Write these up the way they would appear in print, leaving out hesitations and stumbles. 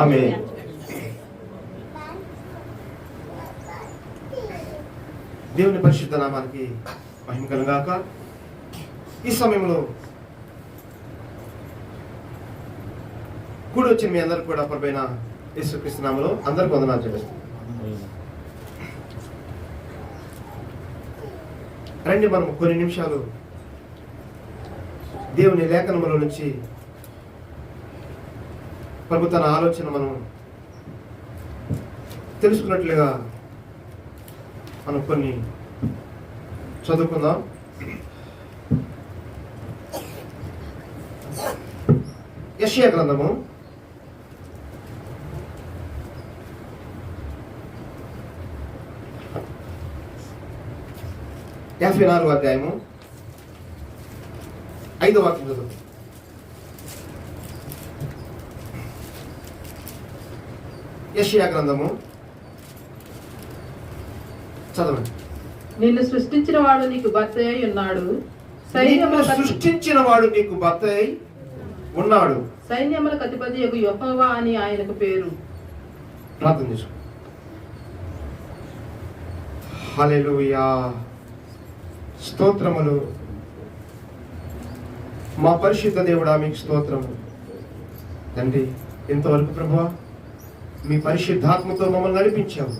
ఆమేన్. దేవుని పరిశుద్ధ నామానికి మహిమ కలుగాక. ఈ సమయంలో కూడి వచ్చిన మీ అందరికి కూడా ప్రభువైన యేసుక్రీస్తు నామములో అందరికి వందనాలు చెల్లిస్తున్నాను. రండి మనం కొన్ని నిమిషాలు దేవుని లేఖనముల నుంచి ప్రభు తన ఆలోచన మనం తెలుసుకున్నట్లుగా మనం కొన్ని చదువుకుందాం. యెషయా గ్రంథము 54వ అధ్యాయము 5వ వాక్యం చదువు. యెషయా గ్రంథము చదవండి. నిన్ను సృష్టించిన వాడు నీకు భర్త అయి ఉన్నాడు. సృష్టించిన వాడు నీకు భర్త అయి ఉన్నాడు. సైన్యములకు అధిపతి యెహోవా అని ఆయనకు పేరు. ప్రార్థన చేసుకో. హల్లెలూయా. స్తోత్రములు మా పరిశుద్ధ దేవుడా, మీకు స్తోత్రము తండ్రి. ఇంతవరకు ప్రభువా మీ పరిశుద్ధాత్మతో మమ్మల్ని నడిపించావు.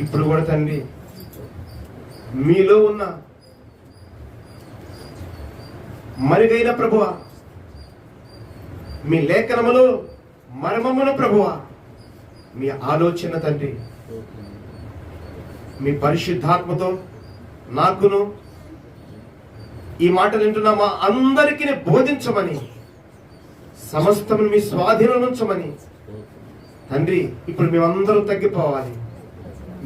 ఇప్పుడు కూడా తండ్రి మీలో ఉన్న మరుగైన ప్రభువా, మీ లేఖనములో మర్మమును ప్రభువా, మీ ఆలోచన తండ్రి మీ పరిశుద్ధాత్మతో నాకును ఈ మాటలు వింటున్న మా అందరికీ బోధించమని, సమస్తమును మీ స్వాధీనం ఉంచమని తండ్రి. ఇప్పుడు మేమందరం తగ్గిపోవాలి.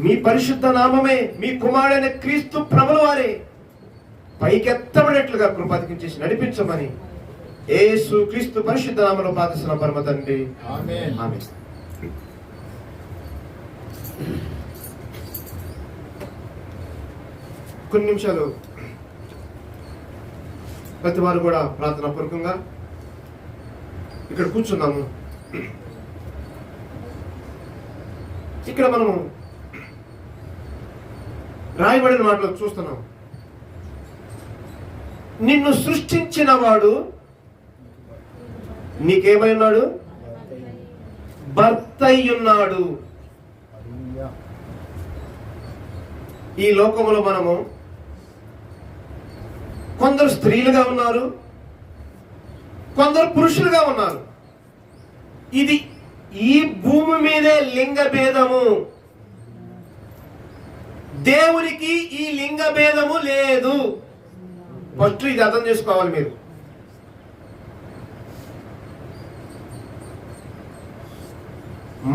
మీ పరిశుద్ధ నామమే, మీ కుమారుడైన క్రీస్తు ప్రభుల వారే పైకెత్తబడేట్లుగా కృపాధికం చేసి నడిపించమని యేసు క్రీస్తు పరిశుద్ధ నామములో ప్రార్థిస్తున్నాం పరమ తండ్రి. ఆమేన్. ఆమేన్. కొన్ని నిమిషాలు ప్రతి వారు కూడా ప్రార్థనా పూర్వకంగా ఇక్కడ కూర్చున్నాము. ఇక్కడ మనము రాయబడిన మాటలు చూస్తున్నాం. నిన్ను సృష్టించిన వాడు నీకేమై ఉన్నాడు? భర్త అయి ఉన్నాడు. ఈ లోకములో మనము కొందరు స్త్రీలుగా ఉన్నారు, కొందరు పురుషులుగా ఉన్నారు. ఇది ఈ భూమి మీదే లింగ భేదము. దేవునికి ఈ లింగ భేదము లేదు. ఫస్ట్ ఇది అర్థం చేసుకోవాలి మీరు.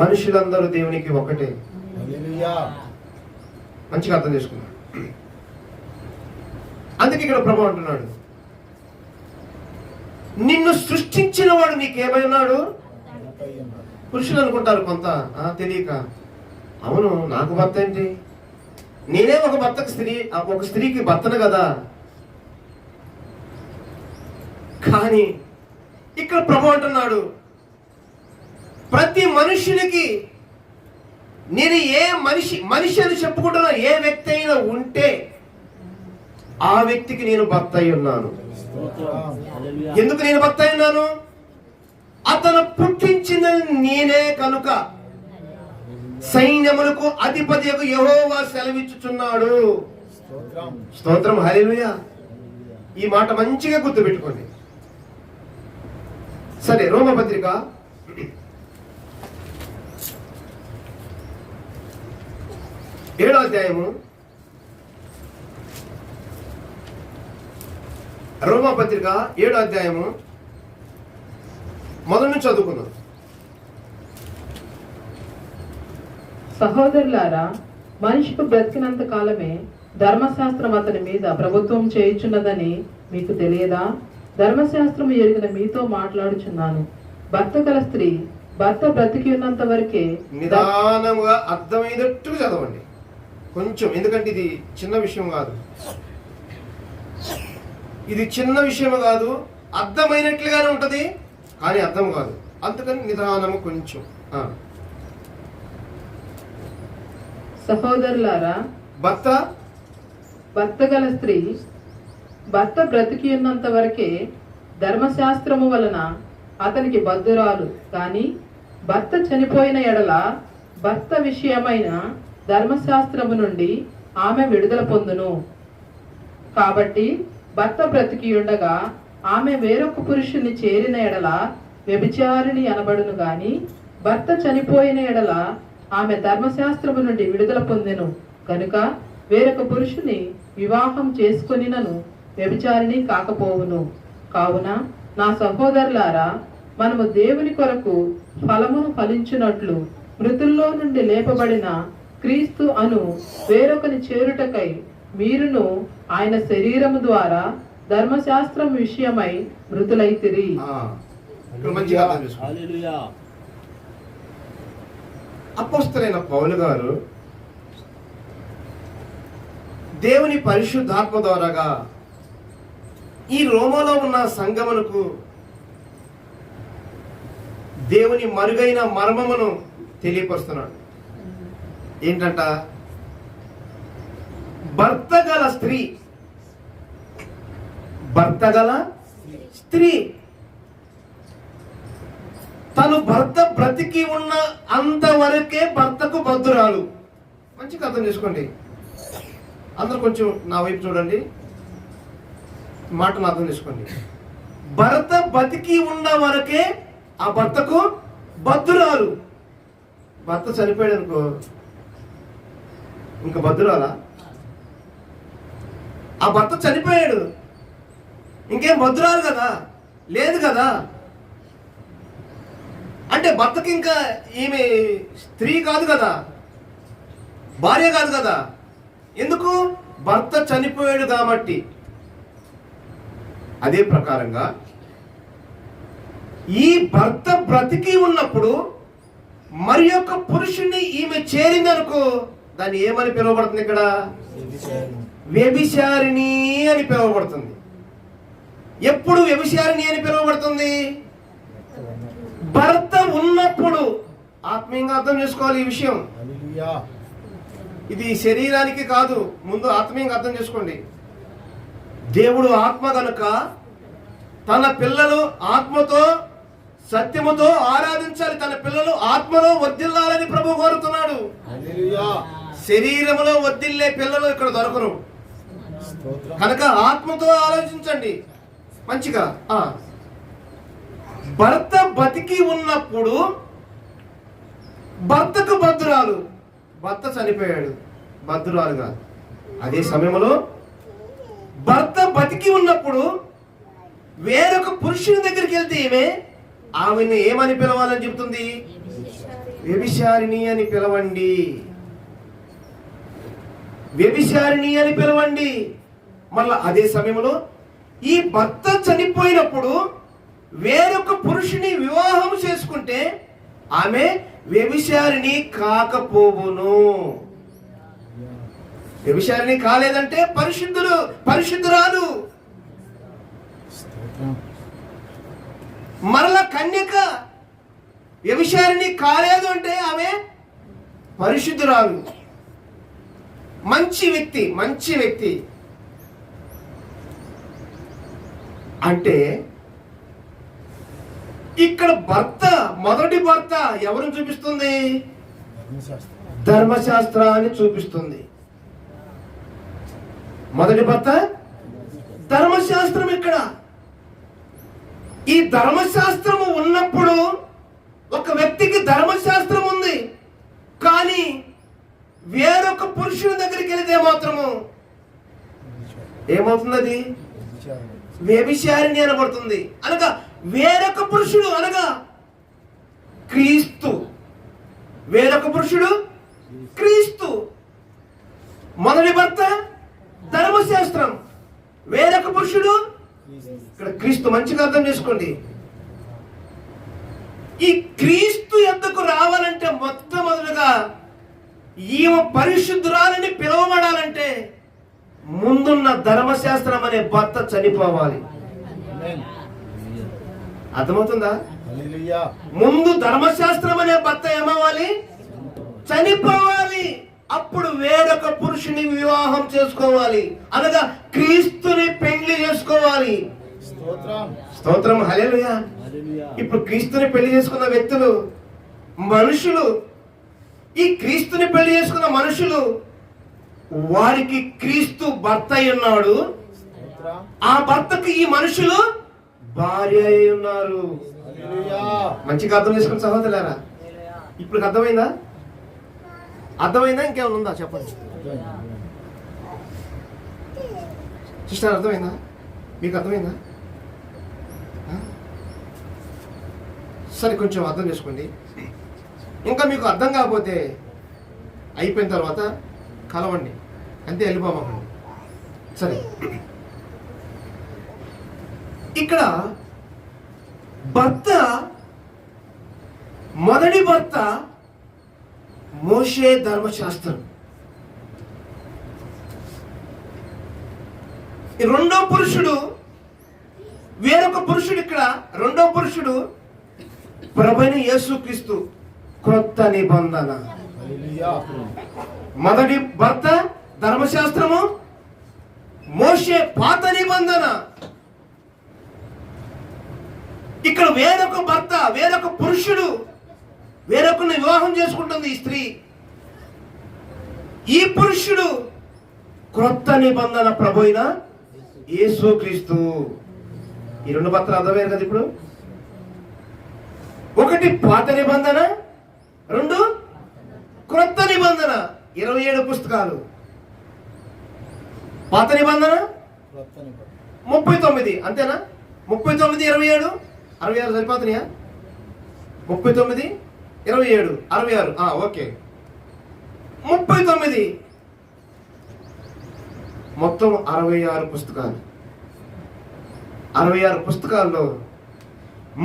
మనుషులందరూ దేవునికి ఒకటే. మంచిగా అర్థం చేసుకున్నాడు. అందుకే ఇక్కడ ప్రభు అంటున్నాడు, నిన్ను సృష్టించిన వాడు నీకేమై ఉన్నాడు? పురుషులు అనుకుంటారు కొంత తెలియక, అవును నాకు భర్త ఏంటి, నేనే ఒక స్త్రీకి భర్తను కదా. కానీ ఇక్కడ ప్రభు అంటున్నాడు, ప్రతి మనుషునికి నేను ఏ మనిషి అని చెప్పుకుంటున్న ఏ వ్యక్తి అయినా ఉంటే ఆ వ్యక్తికి నేను భర్త అయి ఉన్నాను. ఎందుకు నేను భర్త అయి ఉన్నాను? అతను పుట్టించిన నేనే కనుక సైన్యములకు అధిపతి యెహోవా సెలవిచ్చుచున్నాడు. స్తోత్రం. హల్లెలూయా. ఈ మాట మంచిగా గుర్తుపెట్టుకోండి. సరే, రోమపత్రిక 7వ అధ్యాయము, రోమపత్రిక 7వ అధ్యాయము మొదటి నుంచి చదువుకుందాం. సహోదరులారా, మనిషికి బ్రతికినంత కాలమే ధర్మశాస్త్రం అతని మీద ప్రభుత్వం చేయుచున్నదని మీకు తెలియదా? ధర్మశాస్త్రము ఎరిగిన మీతో మాట్లాడుచున్నాను. భర్త గల స్త్రీ భర్త బ్రతికి ఉన్నంత వరకే. నిదానముగా అర్థమైనట్టు చదవండి కొంచెం, ఎందుకంటే ఇది చిన్న విషయం కాదు. ఇది చిన్న విషయం కాదు, అర్థమైనట్లుగానే ఉంటది కానీ అర్థం కాదు. అందుకని నిదానము కొంచెం. సహోదరులారా, భర్త గల స్త్రీ భర్త బ్రతికి ఉన్నంత వరకే ధర్మశాస్త్రము వలన అతనికి బద్ధురాలు, కానీ భర్త చనిపోయిన ఎడల భర్త విషయమైన ధర్మశాస్త్రము నుండి ఆమె విడుదల పొందును. కాబట్టి భర్త బ్రతికి ఉండగా ఆమె వేరొక పురుషుని చేరిన ఎడల వ్యభిచారిణి అనబడును, గాని భర్త చనిపోయిన ఎడల ఆమె ధర్మశాస్త్రము నుండి విడుదల పొందెను కనుక వేరొక పురుషుని వివాహం చేసుకొనినను వ్యభిచారిణి కాకపోవును. కావున నా సహోదరులారా, మనము దేవుని కొరకు ఫలమును ఫలించునట్లు మృతుల్లో నుండి లేపబడిన క్రీస్తు అను వేరొకని చేరుటకై మీరును ఆయన శరీరము ద్వారా ధర్మశాస్త్రం విషయమై మృతులైతిరి. అపోస్తలైన పౌలు గారు దేవుని పరిశుద్ధాత్మ ద్వారాగా ఈ రోమాలో ఉన్న సంగమునకు దేవుని మరుగైన మర్మమును తెలియపరుస్తున్నాడు. ఏంటంట? భర్త గల స్త్రీ తను భర్త బ్రతికి ఉన్న అంతవరకే భర్తకు బద్ధురాలు. మంచిగా అర్థం చేసుకోండి. అందరూ కొంచెం నా వైపు చూడండి, మాటను అర్థం చేసుకోండి. భర్త బతికి ఉన్న వరకే ఆ భర్తకు బద్ధురాలు. భర్త చనిపోయాడు అనుకో, ఇంకా బద్ధురాలా? ఆ భర్త చనిపోయాడు, ఇంకేం బద్ధురాలు కదా, లేదు కదా. అంటే భర్తకి ఇంకా ఈమె స్త్రీ కాదు కదా, భార్య కాదు కదా. ఎందుకు? భర్త చనిపోయాడు కాబట్టి. అదే ప్రకారంగా ఈ భర్త బ్రతికి ఉన్నప్పుడు మరి యొక్క పురుషుణ్ణి ఈమె చేరిందనుకో, దాన్ని ఏమని పిలువబడుతుంది? ఇక్కడ వ్యభిచారిణి అని పిలువబడుతుంది. ఎప్పుడు వ్యభిచారిణి అని పిలువబడుతుంది? భర్త ఉన్నప్పుడు. ఆత్మీయంగా అర్థం చేసుకోవాలి ఈ విషయం. ఇది శరీరానికి కాదు, ముందు ఆత్మీయంగా అర్థం చేసుకోండి. దేవుడు ఆత్మ గనుక తన పిల్లలు ఆత్మతో సత్యముతో ఆరాధించాలి. తన పిల్లలు ఆత్మలో వర్ధిల్లాలని ప్రభు కోరుతున్నాడు. శరీరములో వర్ధిల్లే పిల్లలు ఇక్కడ దొరకరు కనుక ఆత్మతో ఆలోచించండి మంచిగా. భర్త బతికి ఉన్నప్పుడు భర్తకు బద్ధురాలు, భర్త చనిపోయాడు, బద్ధురాలు కాదు. అదే సమయంలో భర్త బతికి ఉన్నప్పుడు వేరొక పురుషుని దగ్గరికి వెళ్తే ఆమెను ఏమని పిలవాలని చెప్తుంది? వ్యభిచారిణి అని పిలవండి, వ్యభిచారిణి అని పిలవండి. మళ్ళా అదే సమయంలో ఈ భర్త చనిపోయినప్పుడు వేరొక పురుషుని వివాహం చేసుకుంటే ఆమె వ్యభిచారిణి కాకపోవును. వ్యభిచారిణి కాలేదంటే పరిశుద్ధురాలు. మరల కన్యక వ్యభిచారిణి కాలేదు అంటే ఆమె పరిశుద్ధురాలు, మంచి వ్యక్తి. అంటే ఇక్కడ భర్త, మొదటి భర్త ఎవరిని చూపిస్తుంది? ధర్మశాస్త్రాన్ని చూపిస్తుంది. మొదటి భర్త ధర్మశాస్త్రం. ఇక్కడ ఈ ధర్మశాస్త్రము ఉన్నప్పుడు ఒక వ్యక్తికి ధర్మశాస్త్రం ఉంది, కానీ వేరొక పురుషుని దగ్గరికి వెళితే మాత్రము ఏమవుతుంది? అది వ్యభిచారిణి అనబడుతుంది. అనగా వేరొక పురుషుడు అనగా క్రీస్తు. వేరొక పురుషుడు క్రీస్తు. మొదటి భర్త ధర్మశాస్త్రం, వేరొక పురుషుడు ఇక్కడ క్రీస్తు. మంచిగా అర్థం చేసుకోండి. ఈ క్రీస్తు ఎందుకు రావాలంటే మొట్టమొదటిగా ఈమె పరిశుద్ధురాలని పిలువబడాలంటే ముందున్న ధర్మశాస్త్రం అనే భర్త చనిపోవాలి. అర్థమవుతుందా? ముందు ధర్మశాస్త్రం అనే భర్త ఏమవ్వాలి? చనిపోవాలి. అప్పుడు వేరొక పురుషుని వివాహం చేసుకోవాలి, అనగా క్రీస్తుని పెళ్లి చేసుకోవాలి. స్తోత్రం, హల్లెలూయా. ఇప్పుడు క్రీస్తుని పెళ్లి చేసుకున్న వ్యక్తులు, మనుషులు, ఈ క్రీస్తుని పెళ్లి చేసుకున్న మనుషులు, వారికి క్రీస్తు భర్త అయి ఉన్నాడు, ఆ భర్తకు ఈ మనుషులు భార్య అయి ఉన్నారు. మంచిగా అర్థం చేసుకున్న సహోదరులారా, ఇప్పుడు అర్థమైందా? అర్థమైందా? ఇంకేమైనా ఉందా చెప్పండి సిస్టర్. అర్థమైందా? మీకు అర్థమైందా? సరే, కొంచెం అర్థం చేసుకోండి. ఇంకా మీకు అర్థం కాకపోతే అయిపోయిన తర్వాత కలవండి, అంతే, వెళ్ళిపోమాకండి. సరే, ఇక్కడ భర్త, మొదటి భర్త మోషే ధర్మశాస్త్రం. రెండో పురుషుడు, వేరొక పురుషుడు. ఇక్కడ రెండో పురుషుడు ప్రభువైన యేసుక్రీస్తు, క్రొత్త నిబంధన. మొదటి భర్త ధర్మశాస్త్రము, మోషే పాత నిబంధన. ఇక్కడ వేరొక భర్త, వేరొక పురుషుడు వేరొకరిని వివాహం చేసుకుంటుంది ఈ స్త్రీ. ఈ పురుషుడు క్రొత్త నిబంధన ప్రభువైన యేసుక్రీస్తు. ఈ రెండు భర్తలు అర్థమయ్యారు కదా? ఇప్పుడు ఒకటి పాత నిబంధన, రెండు క్రొత్త నిబంధన. 27 పుస్తకాలు. పాత నిబంధన 39, అంతేనా? 39, 27, 66 సరిపోతున్నాయా? 39, 27, 66. ఓకే, 39 మొత్తం 66 పుస్తకాలు. 66 పుస్తకాల్లో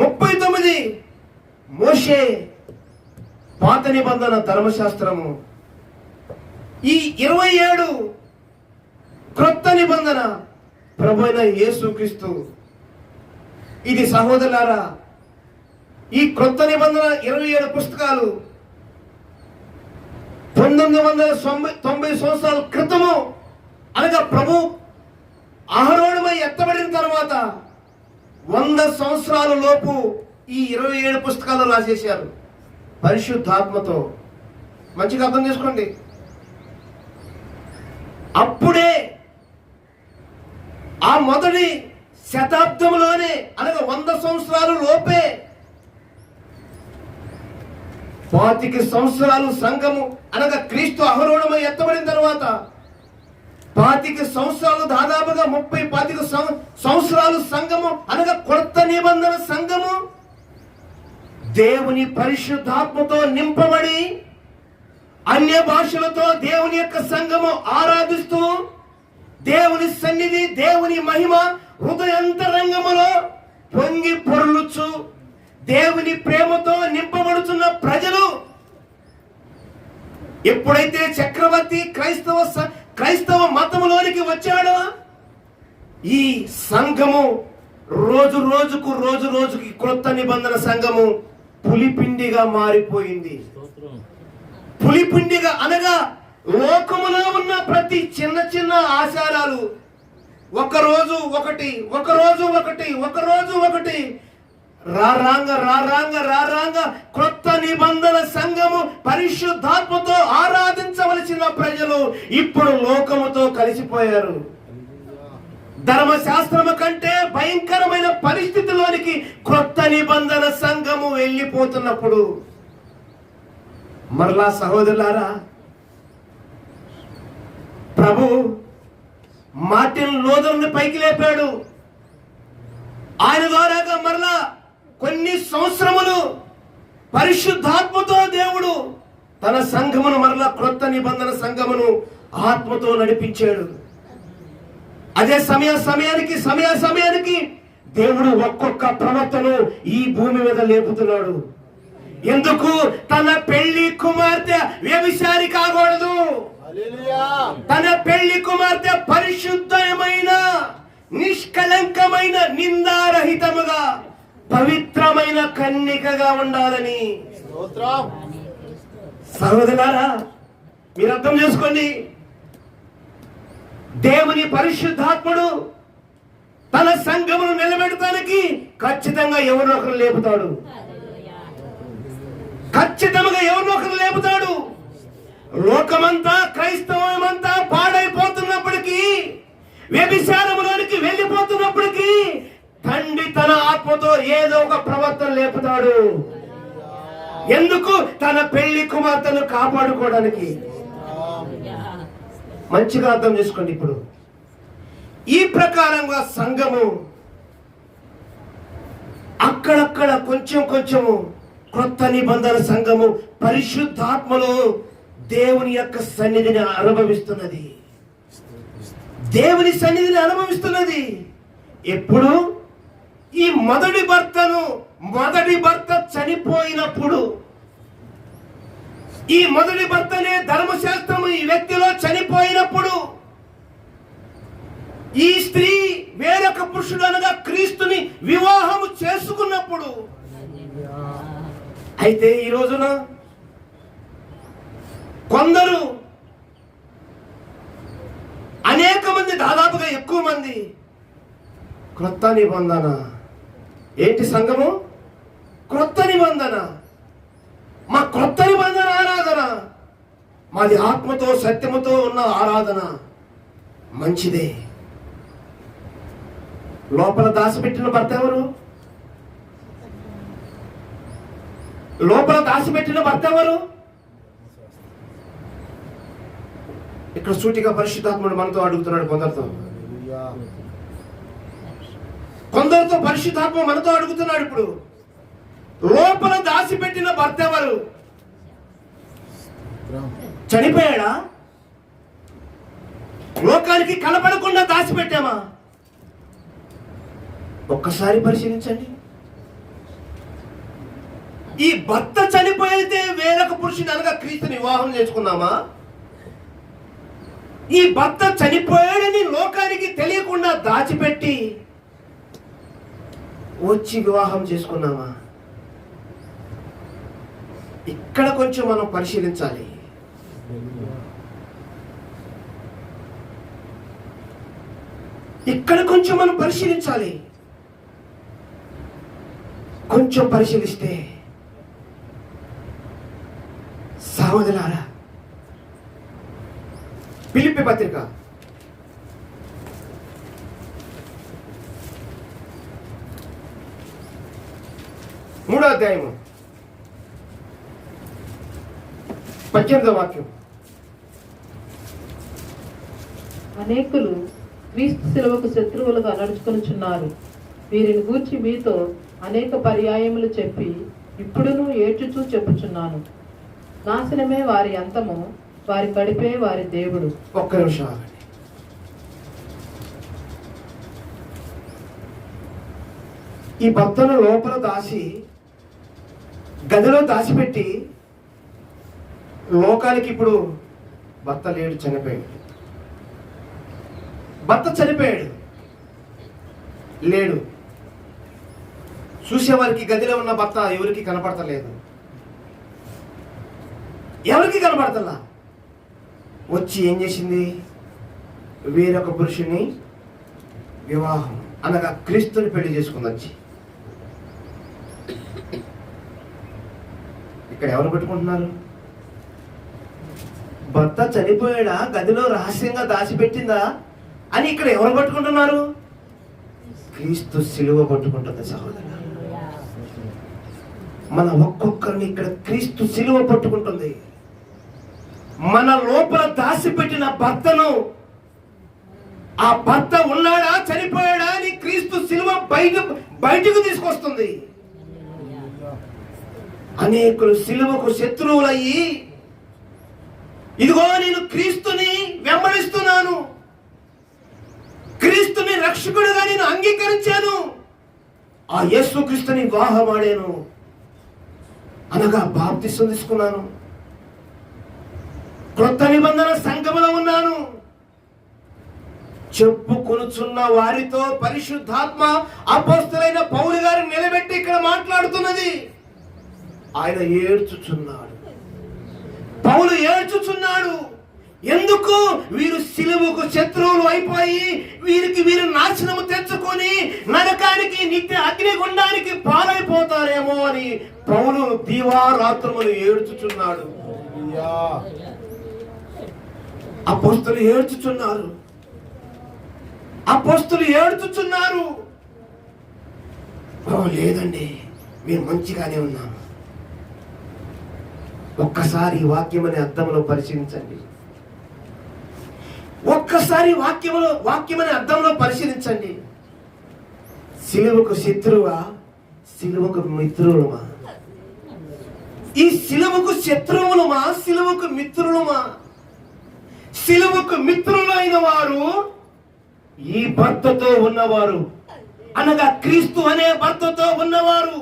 39 మోషే పాత నిబంధన ధర్మశాస్త్రము, ఈ 27 క్రొత్త నిబంధన ప్రభువైన యేసుక్రీస్తు. ఇది సహోదరులారా, ఈ క్రొత్త నిబంధన 27 పుస్తకాలు 1990 సంవత్సరాల క్రితము, అనగా ప్రభు ఆరోహణమై ఎత్తబడిన తర్వాత 100 సంవత్సరాల లోపు ఈ 27 పుస్తకాలు రాసేశారు పరిశుద్ధాత్మతో. మంచిగా అర్థం చేసుకోండి. అప్పుడే ఆ మొదటి శతాబ్దంలోనే, అనగా 100 సంవత్సరాలు లోపే 25 సంవత్సరాలు సంఘము, అనగా క్రీస్తు ఆరోహణమై ఎత్తబడిన తర్వాత 25 సంవత్సరాలు, దాదాపుగా 30-25 సంవత్సరాలు సంఘము, అనగా కొత్త నిబంధన సంఘము దేవుని పరిశుద్ధాత్మతో నింపబడి అన్య భాషలతో దేవుని యొక్క సంఘము ఆరాధిస్తూ, దేవుని సన్నిధి, దేవుని మహిమ హృదయాంతరంగములో పొంగి పొర్లుచు దేవుని ప్రేమతో నింపబడుతున్న ప్రజలు, ఎప్పుడైతే చక్రవర్తి క్రైస్తవ మతములోనికి వచ్చాడో, ఈ సంఘము రోజు రోజుకి క్రొత్త నిబంధన సంఘము పులిపిండిగా మారిపోయింది. పులిపిండిగా, అనగా లోకములో ఉన్న ప్రతి చిన్న చిన్న ఆచారాలు ఒకరోజు ఒకటి రారాంగ క్రొత్త నిబంధన సంఘము పరిశుద్ధాత్మతో ఆరాధించవలసిన ప్రజలు ఇప్పుడు లోకముతో కలిసిపోయారు. ధర్మశాస్త్రము కంటే భయంకరమైన పరిస్థితిలోనికి క్రొత్త నిబంధన సంఘము వెళ్ళిపోతున్నప్పుడు, మరలా సహోదరులారా, ప్రభు మార్టిన్ లూథర్ను పైకి లేపాడు. ఆయన ద్వారాగా మరలా కొన్ని సంవత్సరములు పరిశుద్ధాత్మతో దేవుడు తన సంఘమును, మరలా క్రొత్త నిబంధన సంఘమును ఆత్మతో నడిపించాడు. అదే సమయానికి దేవుడు ఒక్కొక్క ప్రవక్తను ఈ భూమి మీద లేపుతున్నాడు. ఎందుకు? తన పెళ్లి కుమార్తె వ్యభిచారి కాకూడదు. తన పెళ్లి కుమార్తె పరిశుద్ధమైన, నిష్కలంకమైన, నిందారహితముగా, పవిత్రమైన కన్నికగా ఉండాలని. సహోదరులారా, మీరు అర్థం చేసుకోండి. దేవుని పరిశుద్ధాత్ముడు తన సంఘమును నిలబెడటానికి ఖచ్చితంగా ఎవరినో ఒకరు లేపుతాడు. ఖచ్చితంగా ఎవరినో ఒకరు లేపుతాడు. లోకమంతా, క్రైస్తవమంతా పాడైపోతున్నప్పటికీ, వ్యభిచారములోనికి వెళ్ళిపోతున్నప్పటికీ తండ్రి తన ఆత్మతో ఏదో ఒక ప్రవర్తన లేపుతాడు. ఎందుకు? తన పెళ్లి కుమార్తెను కాపాడుకోవడానికి. మంచిగా అర్థం చేసుకోండి. ఇప్పుడు ఈ ప్రకారంగా సంఘము అక్కడక్కడ కొంచెం కొంచెము కొత్త నిబంధన సంఘము పరిశుద్ధాత్మలో దేవుని యొక్క సన్నిధిని అనుభవిస్తున్నది. దేవుని సన్నిధిని అనుభవిస్తున్నది. ఎప్పుడు? ఈ మొదటి భర్త చనిపోయినప్పుడు, ఈ మొదటి భర్తనే ధర్మశాస్త్రము ఈ వ్యక్తిలో చనిపోయినప్పుడు, ఈ స్త్రీ వేరొక పురుషుడు అనగా క్రీస్తుని వివాహము చేసుకున్నప్పుడు. అయితే ఈ రోజున కొందరు, అనేక మంది, దాదాపుగా ఎక్కువ మంది క్రొత్త నిబంధన ఏంటి? సంఘము క్రొత్త నిబంధన. మా క్రొత్త నిబంధన ఆరాధన, మాది ఆత్మతో సత్యముతో ఉన్న ఆరాధన. మంచిదే. లోపల దాచిపెట్టిన భర్త ఎవరు? లోపల దాచిపెట్టిన భర్త ఎవరు? ఇక్కడ సూటిగా పరిశుద్ధాత్ముడు మనతో అడుగుతున్నాడు. కొందరితో పరిశుద్ధాత్మ మనతో అడుగుతున్నాడు. ఇప్పుడు లోపల దాచిపెట్టిన భర్త ఎవరు? చనిపోయాడా? లోకానికి కనపడకుండా దాచిపెట్టామా? ఒక్కసారి పరిశీలించండి. ఈ భర్త చనిపోయితే వేరొక పురుషుని అనగా క్రీస్తుని వివాహం చేసుకున్నామా? ఈ భర్త చనిపోయాడని లోకానికి తెలియకుండా దాచిపెట్టి వచ్చి వివాహం చేసుకున్నామా? ఇక్కడ కొంచెం మనం పరిశీలించాలి. ఇక్కడ కొంచెం మనం పరిశీలించాలి. కొంచెం పరిశీలిస్తే సహోదరులారా, ఫిలిప్పీ పత్రిక 3వ అధ్యాయము 18వ వాక్యం. అనేకులు క్రీస్తు శిలువకు శత్రువులుగా నడుచుకొనుచున్నారు. వీరిని గూర్చి మీతో అనేక పర్యాయములు చెప్పి ఇప్పుడును ఏడ్చుచూ చెప్పుచున్నాను. నాశనమే వారి అంతము, వారి కడిపే వారి దేవుడు. ఒక్క నిమిషం ఆగండి. ఈ భర్తను లోపల దాచి, గదిలో దాచిపెట్టి, లోకానికి ఇప్పుడు భర్త లేడు, చనిపోయాడు. భర్త చనిపోయాడు, లేడు. చూసేవారికి గదిలో ఉన్న భర్త ఎవరికి కనపడతలేదు. ఎవరికి కనపడతలా? వచ్చి ఏం చేసింది? వేరొక పురుషుని వివాహం అనగా క్రీస్తుని పెళ్లి చేసుకుంది. వచ్చి ఇక్కడ ఎవరు పెట్టుకుంటున్నారు? భర్త చనిపోయాడా, గదిలో రహస్యంగా దాచిపెట్టిందా అని ఇక్కడ ఎవరు పట్టుకుంటున్నారు? క్రీస్తు సిలువ పట్టుకుంటుంది. సహోదరు, మన ఒక్కొక్కరిని ఇక్కడ క్రీస్తు సిలువ పట్టుకుంటుంది. మన లోపల దాచిపెట్టిన భర్తను, ఆ భర్త ఉన్నాడా చనిపోయాడా అని క్రీస్తు సిలువ బయటకు తీసుకొస్తుంది. అనేకులు సిలువకు శత్రువులయ్యి, ఇదిగో నేను క్రీస్తుని వెంబడిస్తున్నాను, క్రీస్తుని రక్షకుడుగా నేను అంగీకరించాను, ఆ యేసు క్రీస్తుని వివాహమాడాను అనగా బాప్తిసం తీసుకున్నాను, క్రొత్త నిబంధన సంఘములో ఉన్నాను చెప్పుకొనుచున్న వారితో పరిశుద్ధాత్మ అపోస్తలుడైన పౌలు గారు నిలబెట్టి ఇక్కడ మాట్లాడుతున్నది. ఆయన ఏడ్చుచున్నాడు, పౌలు ఏడ్చుచున్నాడు. ఎందుకు? వీరు సిలువకు శత్రువులు అయిపోయి వీరు నాశనము తెచ్చుకొని నరకానికి నిత్య అగ్నిగుండానికి పాలైపోతారేమో అని పౌలు దీవారాత్రములు ఏడ్చుచున్నాడు. అపోస్తలు ఏడ్చుచున్నారు, అపోస్తలు ఏడ్చుచున్నారు. లేదండి, మేము మంచిగానే ఉన్నాము. ఒక్కసారి ఈ వాక్యమనే అర్థంలో పరిశీలించండి. ఒక్కసారి వాక్యమనే అర్థంలో పరిశీలించండి. సిలువకు శత్రువా, సిలువకు మిత్రులమా? ఈ సిలువకు శత్రువులమా, సిలువకు మిత్రులమా? సిలువకు మిత్రులైన వారు ఈ భర్తతో ఉన్నవారు, అనగా క్రీస్తు అనే భర్తతో ఉన్నవారు.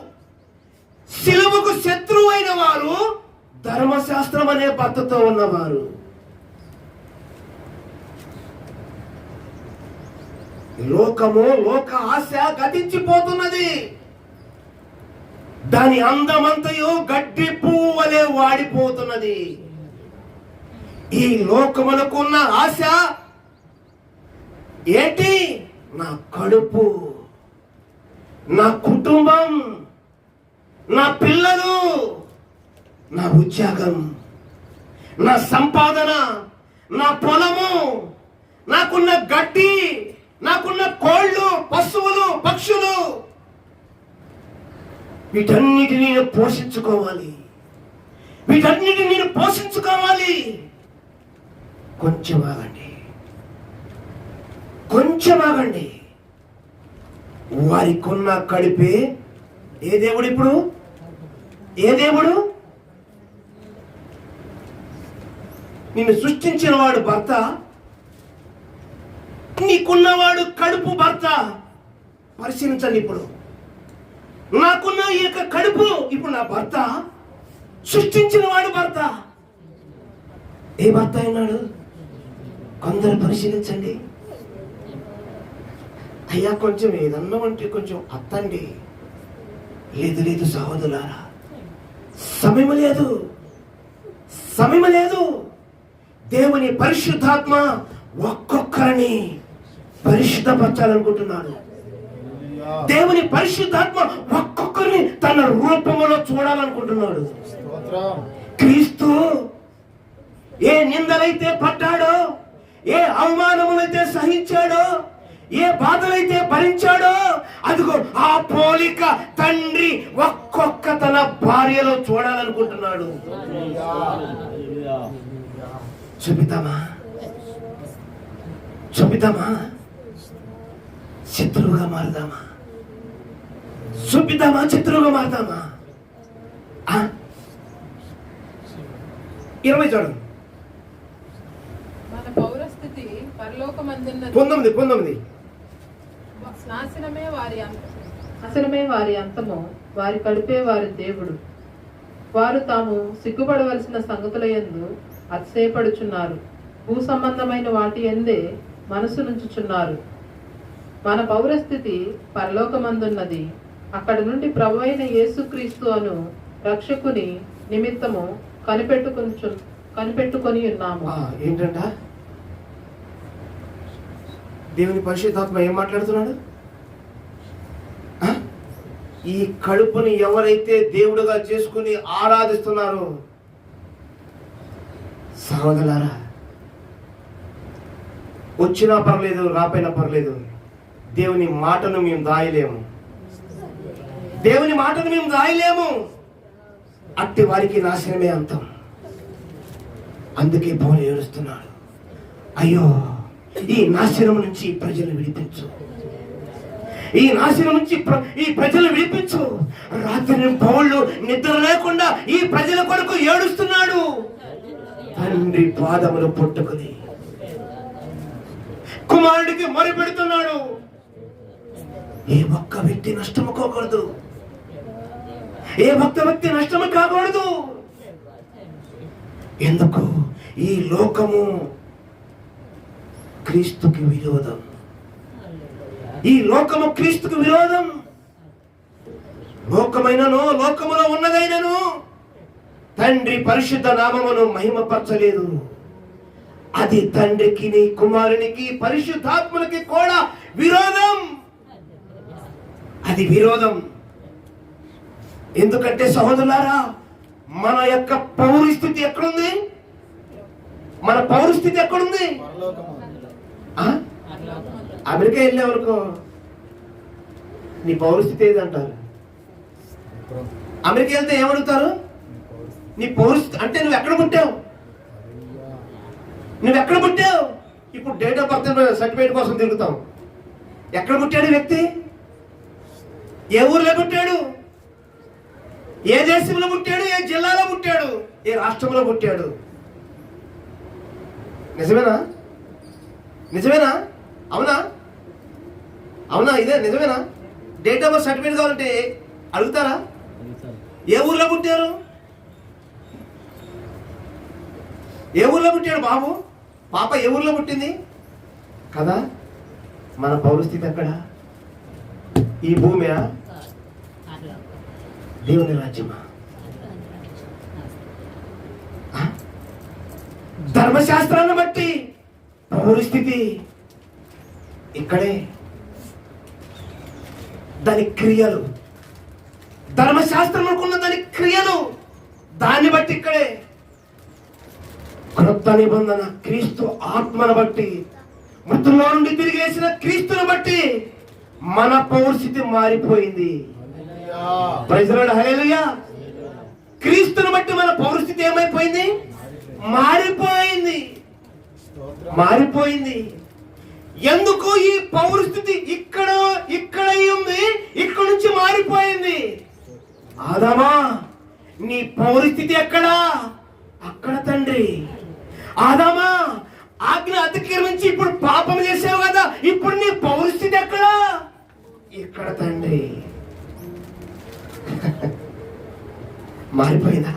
సిలువకు శత్రువు అయిన వారు ధర్మశాస్త్రం అనే భర్తతో ఉన్నవారు. లోక ఆశ గతించిపోతున్నది. దాని అందమంతయు గడ్డి పువ్వు వలె వాడిపోతున్నది. ఈ లోకమునకున్న ఆశ ఏంటి? నా కడుపు, నా కుటుంబం, నా పిల్లలు, నా ఉద్యోగం, నా సంపాదన, నా పొలము, నాకున్న గడ్డి, నాకున్న కోళ్ళు, పశువులు, పక్షులు, వీటన్నిటిని నేను పోషించుకోవాలి, వీటన్నిటిని నేను పోషించుకోవాలి. కొంచెం ఆగండి, కొంచెం ఆగండి. వారికున్న కడిపే ఏ దేవుడు? ఇప్పుడు ఏ దేవుడు? నిన్ను సృష్టించిన వాడు భర్త, నీకున్నవాడు కడుపు భర్త. పరిశీలించండి. ఇప్పుడు నాకున్న ఈ యొక్క కడుపు ఇప్పుడు నా భర్త, సృష్టించిన వాడు భర్త. ఏ భర్త అయినాడు? కొందరు పరిశీలించండి. అయ్యా కొంచెం ఏదన్నా అంటే కొంచెం అత్తండి. లేదు సహోదరులారా, సమయం లేదు, సమయం లేదు. దేవుని పరిశుద్ధాత్మ ఒక్కొక్కరిని పరిశుద్ధపరచాలనుకుంటున్నాడు. దేవుని పరిశుద్ధాత్మ ఒక్కొక్కరిని తన రూపంలో చూడాలనుకుంటున్నాడు. క్రీస్తు ఏ నిందలైతే పడ్డాడో, ఏ అవమానములైతే సహించాడో, ఏ బాధలైతే భరించాడో, అదిగో ఆ పోలిక తండ్రి ఒక్కొక్క తన భార్యలో చూడాలనుకుంటున్నాడు. చూపిద్దామా? చూపిద్దామా? శత్రువుగా మారుదామా? చూపిద్దామా? శత్రువుగా మారుదామా? 20 చూడండి. మన పౌరస్థితి పరలోకమందున్నది. 19 నాశనమే వారి అంతము, వారి కడుపే వారి దేవుడు. వారు తాము సిగ్గుపడవలసిన సంగతుల యందు అతిశయపడుచున్నారు, భూ సంబంధమైన వాటి యందే మనసు నుంచుచున్నారు. మన పౌరస్థితి పరలోకమందున్నది. అక్కడి నుండి ప్రభువైన యేసుక్రీస్తు అను రక్షకుని నిమిత్తము కనిపెట్టుకొని ఉన్నాము. ఏంటంట? దేవుని పరిశుద్ధాత్మ ఏం మాట్లాడుతున్నాడు? ఈ కడుపుని ఎవరైతే దేవుడుగా చేసుకుని ఆరాధిస్తున్నారో, సహోదరులారా, వచ్చినా పర్లేదు, రాపోయినా పర్లేదు, దేవుని మాటను మేము దాయలేము. దేవుని మాటను మేము దాయలేము. అట్టి వారికి నాశనమే అంతం. అందుకే పౌలు ఏడుస్తున్నాడు, అయ్యో ఈ నాశనం నుంచి ప్రజలు విడిపించు, ఈ నాశనం నుంచి ఈ ప్రజలు విడిపించు. రాత్రి పౌలు నిద్ర లేకుండా ఈ ప్రజల కొరకు ఏడుస్తున్నాడు. తండ్రి పాదములు పట్టుకుని కుమారుడికి మొరపెడుతున్నాడు. ఏ ఒక్క వ్యక్తి నష్టము కాకూడదు, ఏ ఒక్క వ్యక్తి నష్టము కాకూడదు. ఎందుకు? ఈ లోకము క్రీస్తుకి విరోధం. ఈ లోకము క్రీస్తుకు విరోధం. లోకమైనను లోకములో ఉన్నదైనను తండ్రి పరిశుద్ధ నామమును మహిమపరచలేదు. అది తండ్రికి, కుమారునికి, పరిశుద్ధాత్మనికి కూడా విరోధం. అది విరోధం. ఎందుకంటే సహోదరులారా, మన యొక్క పౌరస్థితి ఎక్కడుంది? మన పౌరస్థితి ఎక్కడుంది? అమెరికా వెళ్ళేవరకు నీ పౌరస్థితి ఏదంటారు? అమెరికా వెళ్తే ఏమడుగుతారు? నీ పౌరస్థితి అంటే నువ్వు ఎక్కడ పుట్టావు? నువ్వు ఎక్కడ పుట్టావు? ఇప్పుడు డేట్ ఆఫ్ బర్త్ సర్టిఫికేట్ కోసం తిరుగుతాం. ఎక్కడ పుట్టాడు ఈ వ్యక్తి? ఏ ఊర్లో పుట్టాడు? ఏ దేశంలో పుట్టాడు? ఏ జిల్లాలో పుట్టాడు? ఏ రాష్ట్రంలో పుట్టాడు? నిజమేనా? నిజమేనా? అవునా? అవునా? ఇదే నిజమేనా? డేట్ ఆఫ్ బర్త్ సర్టిఫికేట్ కావాలంటే అడుగుతారా? ఏ ఊర్లో పుట్టారు? ఏ ఊర్లో పుట్టాడు బాబు? పాప ఏ ఊర్లో పుట్టింది కదా? మన పౌరస్థితి ఎక్కడ? ఈ భూమి దేవుని రాజ్యమా? ధర్మశాస్త్రాన్ని బట్టి పౌరస్థితి ఇక్కడే. దాని క్రియలు, ధర్మశాస్త్రం అనుకున్న దాని క్రియలు, దాన్ని బట్టి ఇక్కడే. క్రొత్త నిబంధన క్రీస్తు ఆత్మను బట్టి, మృతుల్లో నుండి తిరిగి వేసిన క్రీస్తును బట్టి మన పౌరస్థితి మారిపోయింది. ప్రైజ్ ది లార్డ్, హల్లెలూయా. క్రీస్తును బట్టి మన పౌరస్థితి ఏమైపోయింది? మారిపోయింది. మారిపోయింది. ఎందుకు ఈ పౌరస్థితి ఇక్కడ ఉంది? ఇక్కడ నుంచి మారిపోయింది. ఆదామా, నీ పౌరస్థితి ఎక్కడా? అక్కడ తండ్రి. ఆదామా, ఆజ్ఞ అతిక్రమించి ఇప్పుడు పాపం చేసావు కదా, ఇప్పుడు నీ పౌరస్థితి ఎక్కడా? ఇక్కడ తండ్రి. మారిపోయిందా?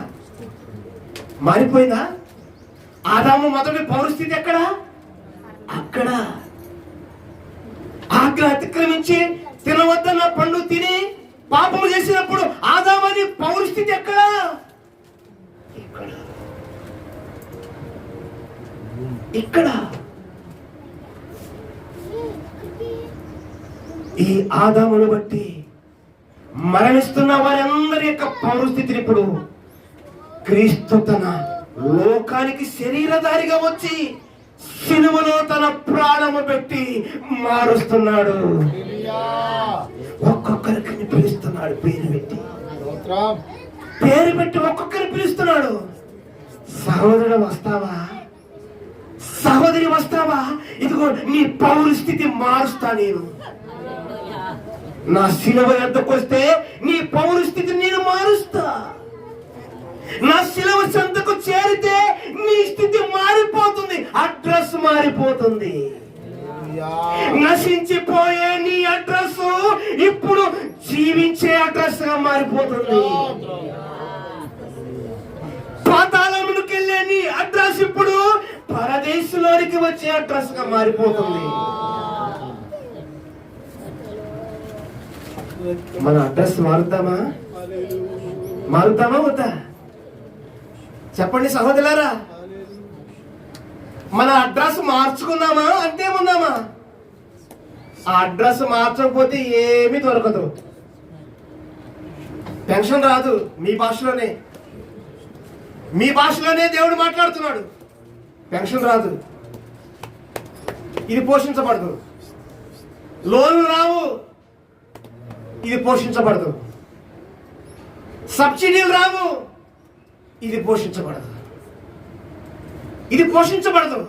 మారిపోయిందా? ఆదాము మొదటి పౌరస్థితి ఎక్కడా? అక్కడ. ఆజ్ఞ అతిక్రమించి తినవద్దన్న పండు తిని పాపము చేసినప్పుడు ఆదామని పౌరస్థితి ఎక్కడా? ఇక్కడ. ఇక్కడ. ఈ ఆదామును బట్టి మరణిస్తున్న వారందరి యొక్క పౌరస్థితిని ఇప్పుడు క్రీస్తు తన లోకానికి శరీరధారిగా వచ్చి సిలువలో తన ప్రాణము పెట్టి మారుస్తున్నాడు. ఒక్కొక్కరికి పిలుస్తున్నాడు పేరు పెట్టి. పేరు పెట్టి ఒక్కొక్కరిని పిలుస్తున్నాడు. సహోదరుడు వస్తావా? సహోదరి వస్తావా? ఇదిగో నీ పౌరస్థితి మారుస్తా నేను. నా శిలువ యొద్దకు వస్తే నీ పౌరస్థితిని నేను మారుస్తా. నా శిలువ చెంతకు చేరితే నీ స్థితి మారిపోతుంది. అడ్రస్ మారిపోతుంది. నశించిపోయే నీ అడ్రస్ ఇప్పుడు జీవించే అడ్రస్ గా మారిపోతుంది. పాతాళమునికి వెళ్ళే నీ అడ్రస్ ఇప్పుడు పరదేశంలోనికి వచ్చే అడ్రస్ గా మారిపోతుంది. మన అడ్రస్ మారుద్దామా? మారుద్దామా వద్దా? చెప్పండి సహోదరులారా. మన అడ్రస్ మార్చుకుందామా? అంతేముందామా? ఆ అడ్రస్ మార్చకపోతే ఏమీ దొరకదు. పెన్షన్ రాదు. మీ భాషలోనే, మీ భాషలోనే దేవుడు మాట్లాడుతున్నాడు. పెన్షన్ రాదు, ఇది పోషించబడదు. లోన్లు రావు, ఇది పోషించబడదు. సబ్సిడీలు రావు, ఇది పోషించబడదు. ఇది పోషించబడదు.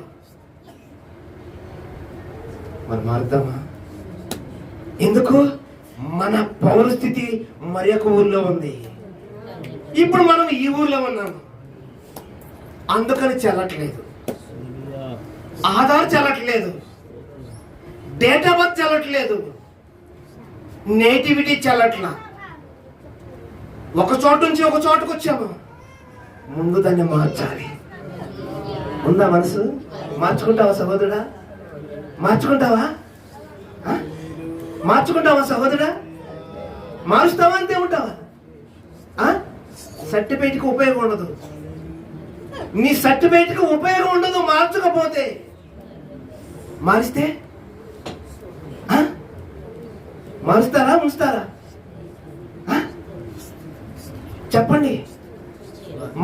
మరి మారుద్దామా? ఎందుకు? మన పౌరస్థితి మరి ఒక ఊర్లో ఉంది. ఇప్పుడు మనం ఈ ఊర్లో ఉన్నాము, అందుకని చెల్లట్లేదు. ఆధార్ చెల్లట్లేదు, డేట్ ఆఫ్ బర్త్ చెల్లట్లేదు, నేటివిటీ చెల్లట్లా. ఒక చోటు నుంచి ఒక చోటుకు వచ్చాము. ముందు దాన్ని మార్చాలి. ఉందా మనసు? మార్చుకుంటావా సహోదరుడా? మార్చుకుంటావా? మార్చుకుంటావా సహోదరుడా? మారుస్తావా అంతే ఉంటావా? సర్టిఫికేట్కి ఉపయోగం ఉండదు. నీ సర్టిఫికేట్కి ఉపయోగం ఉండదు మార్చకపోతే. మారిస్తే మారుస్తారా ఉంచుతారా? చెప్పండి.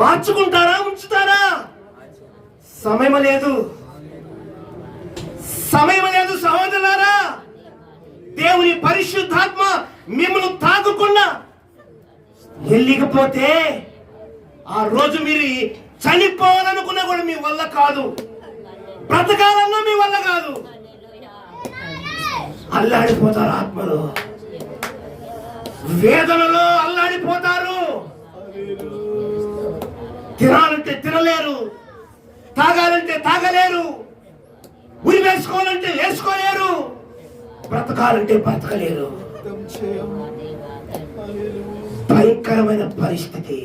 మార్చుకుంటారా ఉంచుతారా? సమయం లేదు, సమయం లేదు సహోదరులారా. దేవుని పరిశుద్ధాత్మ మిమ్మల్ని తాకకుండా వెళ్ళకపోతే ఆ రోజు మీరు చనిపోవాలనుకున్నా కూడా మీ వల్ల కాదు, బ్రతకాలన్నా మీ వల్ల కాదు. అల్లాడిపోతారు ఆత్మలో, వేదనలో అల్లాడిపోతారు. తినాలంటే తినలేరు, తాగాలంటే తాగలేరు, ఉరి వేసుకోవాలంటే వేసుకోలేరు, బ్రతకాలంటే బ్రతకలేరు. భయంకరమైన పరిస్థితి,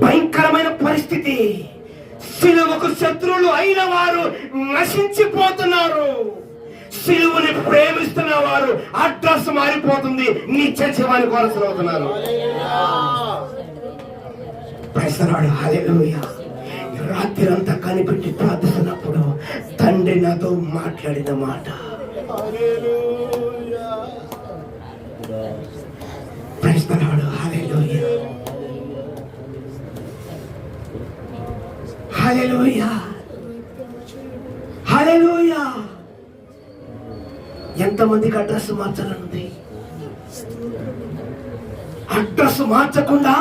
భయంకరమైన పరిస్థితి. సిలువకు శత్రువులు అయిన వారు నశించిపోతున్నారు. సిలువని ప్రేమిస్తున్న వారు అడ్రస్ మారిపోతుంది, నిత్య జీవానికి వారసులవుతున్నారు. ప్రశ్నలాడు హల్లెలూయా. రాత్రి అంతా కనిపెట్టి ప్రార్థిస్తున్నప్పుడు తండ్రి నాతో మాట్లాడిన మాట. ప్రశ్నలాడు హల్లెలూయా, హల్లెలూయా, హల్లెలూయా. ఎంతమందికి అడ్రస్ మార్చాలనుంది? అడ్రస్ మార్చకుండా,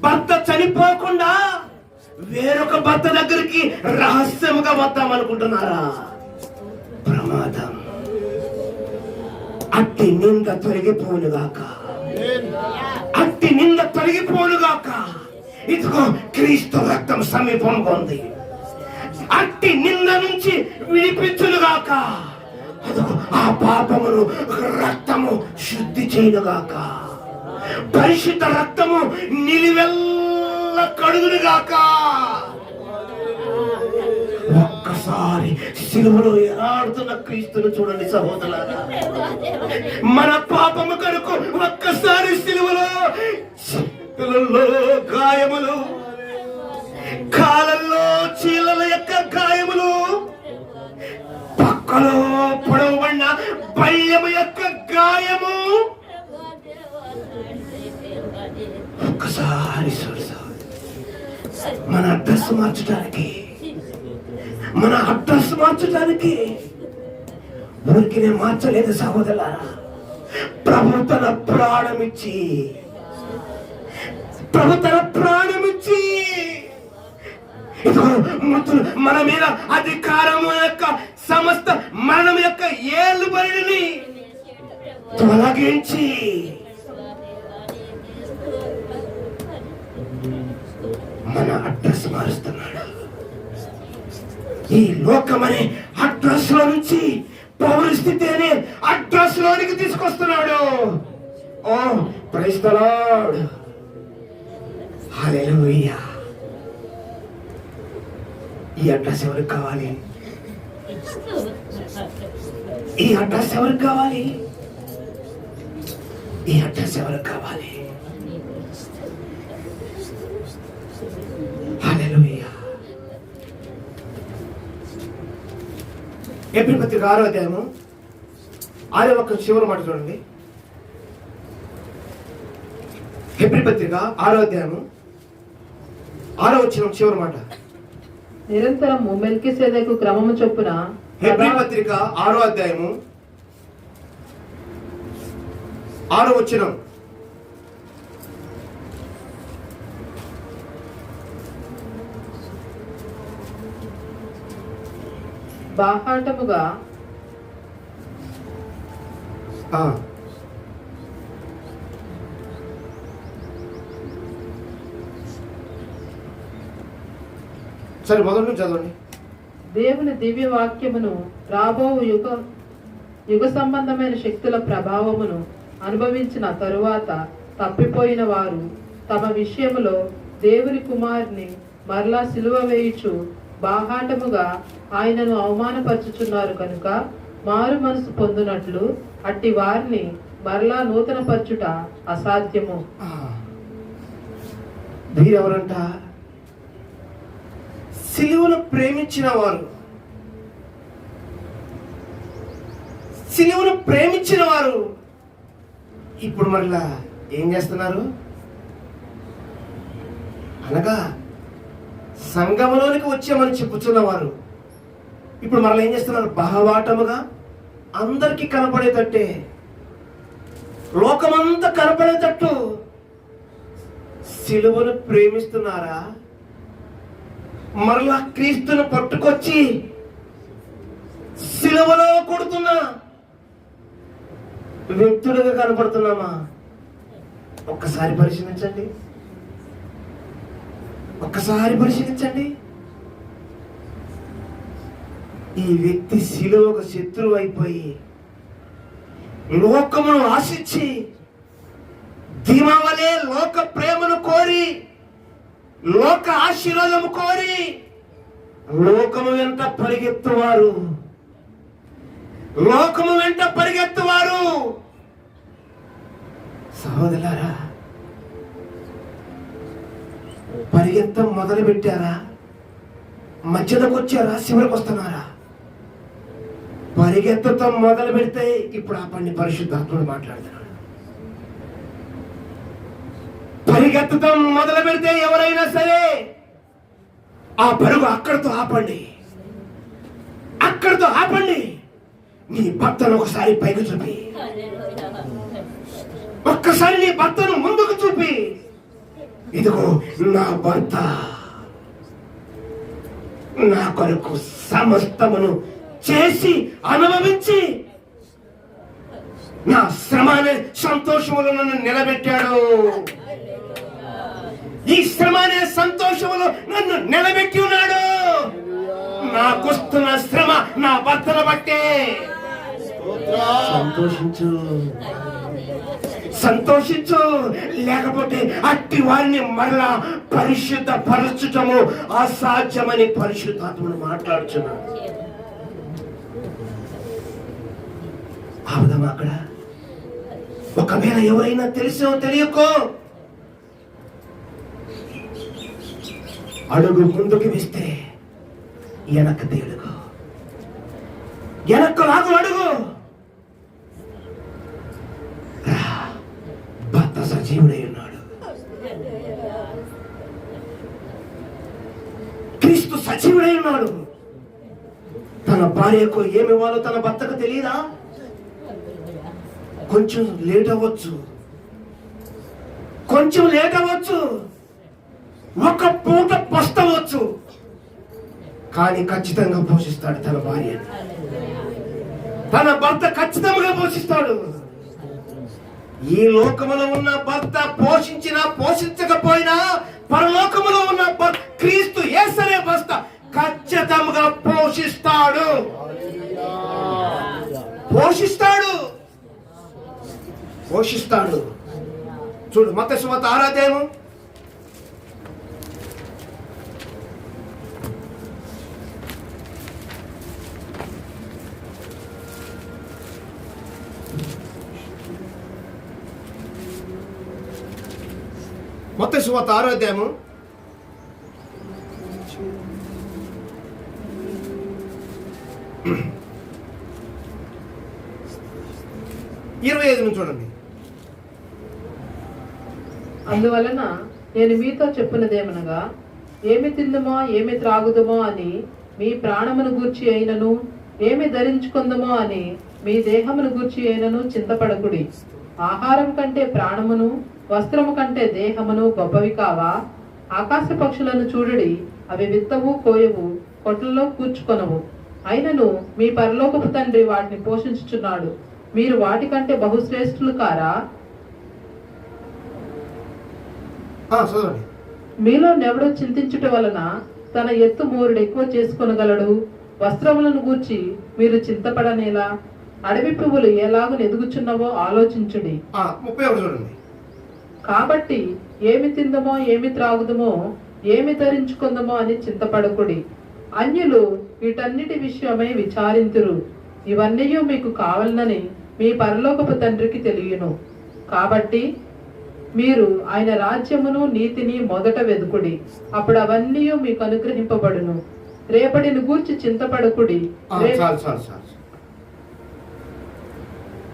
భర్త చనిపోకుండా వేరొక భర్త దగ్గరికి రహస్యముగా వద్దామనుకుంటున్నారా? ప్రమాదం. అట్టి నింద తొలగిపోనుగాక, అట్టి నింద తొలగిపోనుగాక. ఇదిగో క్రీస్తు రక్తం సమీపంగా ఉంది, అట్టి నింద నుంచి విడిపించునుగాక. అదిగో ఆ పాపమును రక్తము శుద్ధి చేయునుగాక, పరిశుద్ధ రక్తము నిలువెల్ల కడుగునుగాక. ఒక్కసారి సిలువలో ఎలాడుతున్న క్రీస్తును చూడండి సహోదరులారా. మన పాపము కనుక ఒక్కసారి సిలువలో చేతులలో గాయములు, కాళ్ళల్లో చీలల యొక్క గాయములు, పక్కలో పొడవబడిన బల్యము యొక్క గాయము, ఒక్కసారి మన అడ్రస్ మార్చడానికి, మన అడ్రస్ మార్చడానికి ఊరికి నేను మార్చలేదు సహోదరులారా. ప్రభు తన ప్రాణమిచ్చి, ప్రభు తన ప్రాణమిచ్చి మన మీద అధికారము యొక్క సమస్త మరణం యొక్క ఏలుబడిని తొలగించి మన అడ్రస్ మారుస్తున్నాడు. ఈ లోకమనే అడ్రస్ లో నుంచి పౌరస్థితి అనే అడ్రస్ లోనికి తీసుకొస్తున్నాడు. ఓ ప్రైజ్ ది లార్డ్, హల్లెలూయా. ఈ అడ్రస్ ఎవరికి కావాలి? ఈ అడ్రస్ ఎవరికి కావాలి? ఈ అడ్రస్ ఎవరికి కావాలి? హల్లెలూయా. హెబ్రీ పత్రిక 6వ అధ్యాయము 6వ చివరి మాట చూడండి. హెబ్రీ పత్రిక 6వ అధ్యాయము 6వ చివరి మాట. నిరంతరము మెల్కీసెదెకు క్రమము చొప్పున. హెబ్రీ పత్రిక 6వ అధ్యాయము 6వ వచనం. బాహాటముగా సరే మొదటి నుంచి చదవండి. దేవుని దివ్య వాక్యమును రాబో యుగ సంబంధమైన శక్తుల ప్రభావమును అనుభవించిన తరువాత తప్పిపోయిన వారు తమ విషయములో దేవుని కుమారుని మరలా సిలువ వేయుచు బాహాటముగా ఆయనను అవమానపరచుచున్నారు కనుక మారు మనసు పొందునట్లు అట్టి వారిని మరలా నూతన పరచుట అసాధ్యము. వీరెవరంట? సిలువను ప్రేమించిన వారు. సిలువను ప్రేమించిన వారు ఇప్పుడు మరలా ఏం చేస్తున్నారు అనగా సంఘములోనికి వచ్చామని చెప్పుచున్నవారు ఇప్పుడు మరలా ఏం చేస్తున్నారు? బహవాటముగా అందరికీ కనపడేటట్టే, లోకమంతా కనపడేటట్టు సిలువను ప్రేమిస్తున్నారా? మరలా క్రీస్తును పట్టుకొచ్చి సిలువలో కొడుతున్న వ్యక్తులుగా కనపడుతున్నామా? ఒక్కసారి పరిశీలించండి, ఒక్కసారి పరిశీలించండి. ఈ వ్యక్తి సిలువకు శత్రువు అయిపోయి లోకమును ఆశించి ధీమావలే లోక ప్రేమను కోరి, లోక ఆశీర్వాదము కోరి లోకము వెంట పరిగెత్తువారు, లోకము వెంట పరిగెత్తువారు. సహోదరులారా, పరిగెత్తం మొదలు పెట్టారా? మధ్యలోకి వచ్చారా? చివరికి వస్తున్నారా? పరిగెత్తతో మొదలు పెడితే ఇప్పుడు ఆ పని పరిశుద్ధాత్ముడు మాట్లాడుతున్నాడు. పరిగెత్తతో మొదలు పెడితే ఎవరైనా సరే ఆ పరుగు అక్కడితో ఆపండి, అక్కడితో ఆపండి. నీ భర్తను ఒకసారి పైకి చూపి, ఒక్కసారి నీ భర్తను ముందుకు చూపి, ఇదిగో నా భర్త నా కొరకు సమస్తమును చేసి అనుభవించి నా శ్రమ అనే సంతోషములో నన్ను నిలబెట్టాడు. ఈ శ్రమ అనే సంతోషములో నన్ను నిలబెట్టి ఉన్నాడు. నాకొస్తున్న శ్రమ నా భర్తను బట్టే. సంతోషించు, సంతోషించు. లేకపోతే అట్టి వారిని మరలా పరిశుద్ధ పరచటము అసాధ్యమని పరిశుద్ధాత్ముడు మాట్లాడుచున్నాడు. అవుదమ్మా, అక్కడ ఒకవేళ ఎవరైనా తెలిసో తెలియకో అడుగు ముందుకు వేస్తే వెనక్కి తేడుగు, వెనక్కు లాగు అడుగు. భర్త సజీవుడై ఉన్నాడు, క్రీస్తు సజీవుడై ఉన్నాడు. తన భార్యకు ఏమి ఇవ్వాలో తన భర్తకు తెలియదా? కొంచెం లేట్ అవ్వచ్చు, కొంచెం లేట్ అవ్వచ్చు, ఒక పూట పస్తవచ్చు, కానీ ఖచ్చితంగా పోషిస్తాడు తన భార్య. తన భర్త ఖచ్చితంగా పోషిస్తాడు. ఈ లోకములో ఉన్న భర్త పోషించినా పోషించకపోయినా పరలోకములో ఉన్న క్రీస్తు యేసనే భర్త ఖచ్చితంగా పోషిస్తాడు, పోషిస్తాడు, పోషిస్తాడు. చూడు మత్తయి సువార్త 6వ అధ్యాయము 6వ అధ్యాయము 25 నుంచి చూడండి. అందువలన నేను మీతో చెప్పున్నదేమనగా, ఏమి తిందుమో ఏమి త్రాగుదుమో అని మీ ప్రాణమును గూర్చి అయినను, ఏమి ధరించుకుందుమో అని మీ దేహమును గూర్చి అయినను చింతపడకుడి. ఆహారం కంటే ప్రాణమును, వస్త్రము కంటే దేహమును గొప్పవి కావా? ఆకాశ పక్షులను చూడుడి, అవి విత్తవు, కోయవు, కొట్లలో కూర్చుకొనవు, అయినను మీ పరలోకపు తండ్రి వాటిని పోషించుచున్నాడు. మీరు వాటికంటే బహుశ్రేష్ఠులు కారా? మీలో నెవడో చింతించుట వలన తన ఎత్తు మూరుడు ఎక్కువ చేసుకొనగలడు. వస్త్రములను గూర్చి మీరు చింతపడనేలా? అడవి పువ్వులు ఎలాగూ ఎదుగుచున్నవో ఆలోచించుడి. 31 చూడండి. కాబట్టి ఏమి తిందమో ఏమి త్రాగుదమో ఏమి ధరించుకుందామో అని చింతపడకుడి. అన్యులు వీటన్నిటి విషయమై విచారింతురు. ఇవన్నీ మీకు కావాలని మీ పరలోకపు తండ్రికి తెలియను. కాబట్టి మీరు ఆయన రాజ్యమును నీతిని మొదట వెదుకుడి, అప్పుడు అవన్నీ మీకు అనుగ్రహింపబడును. రేపటిని గూర్చి చింతపడకుడి.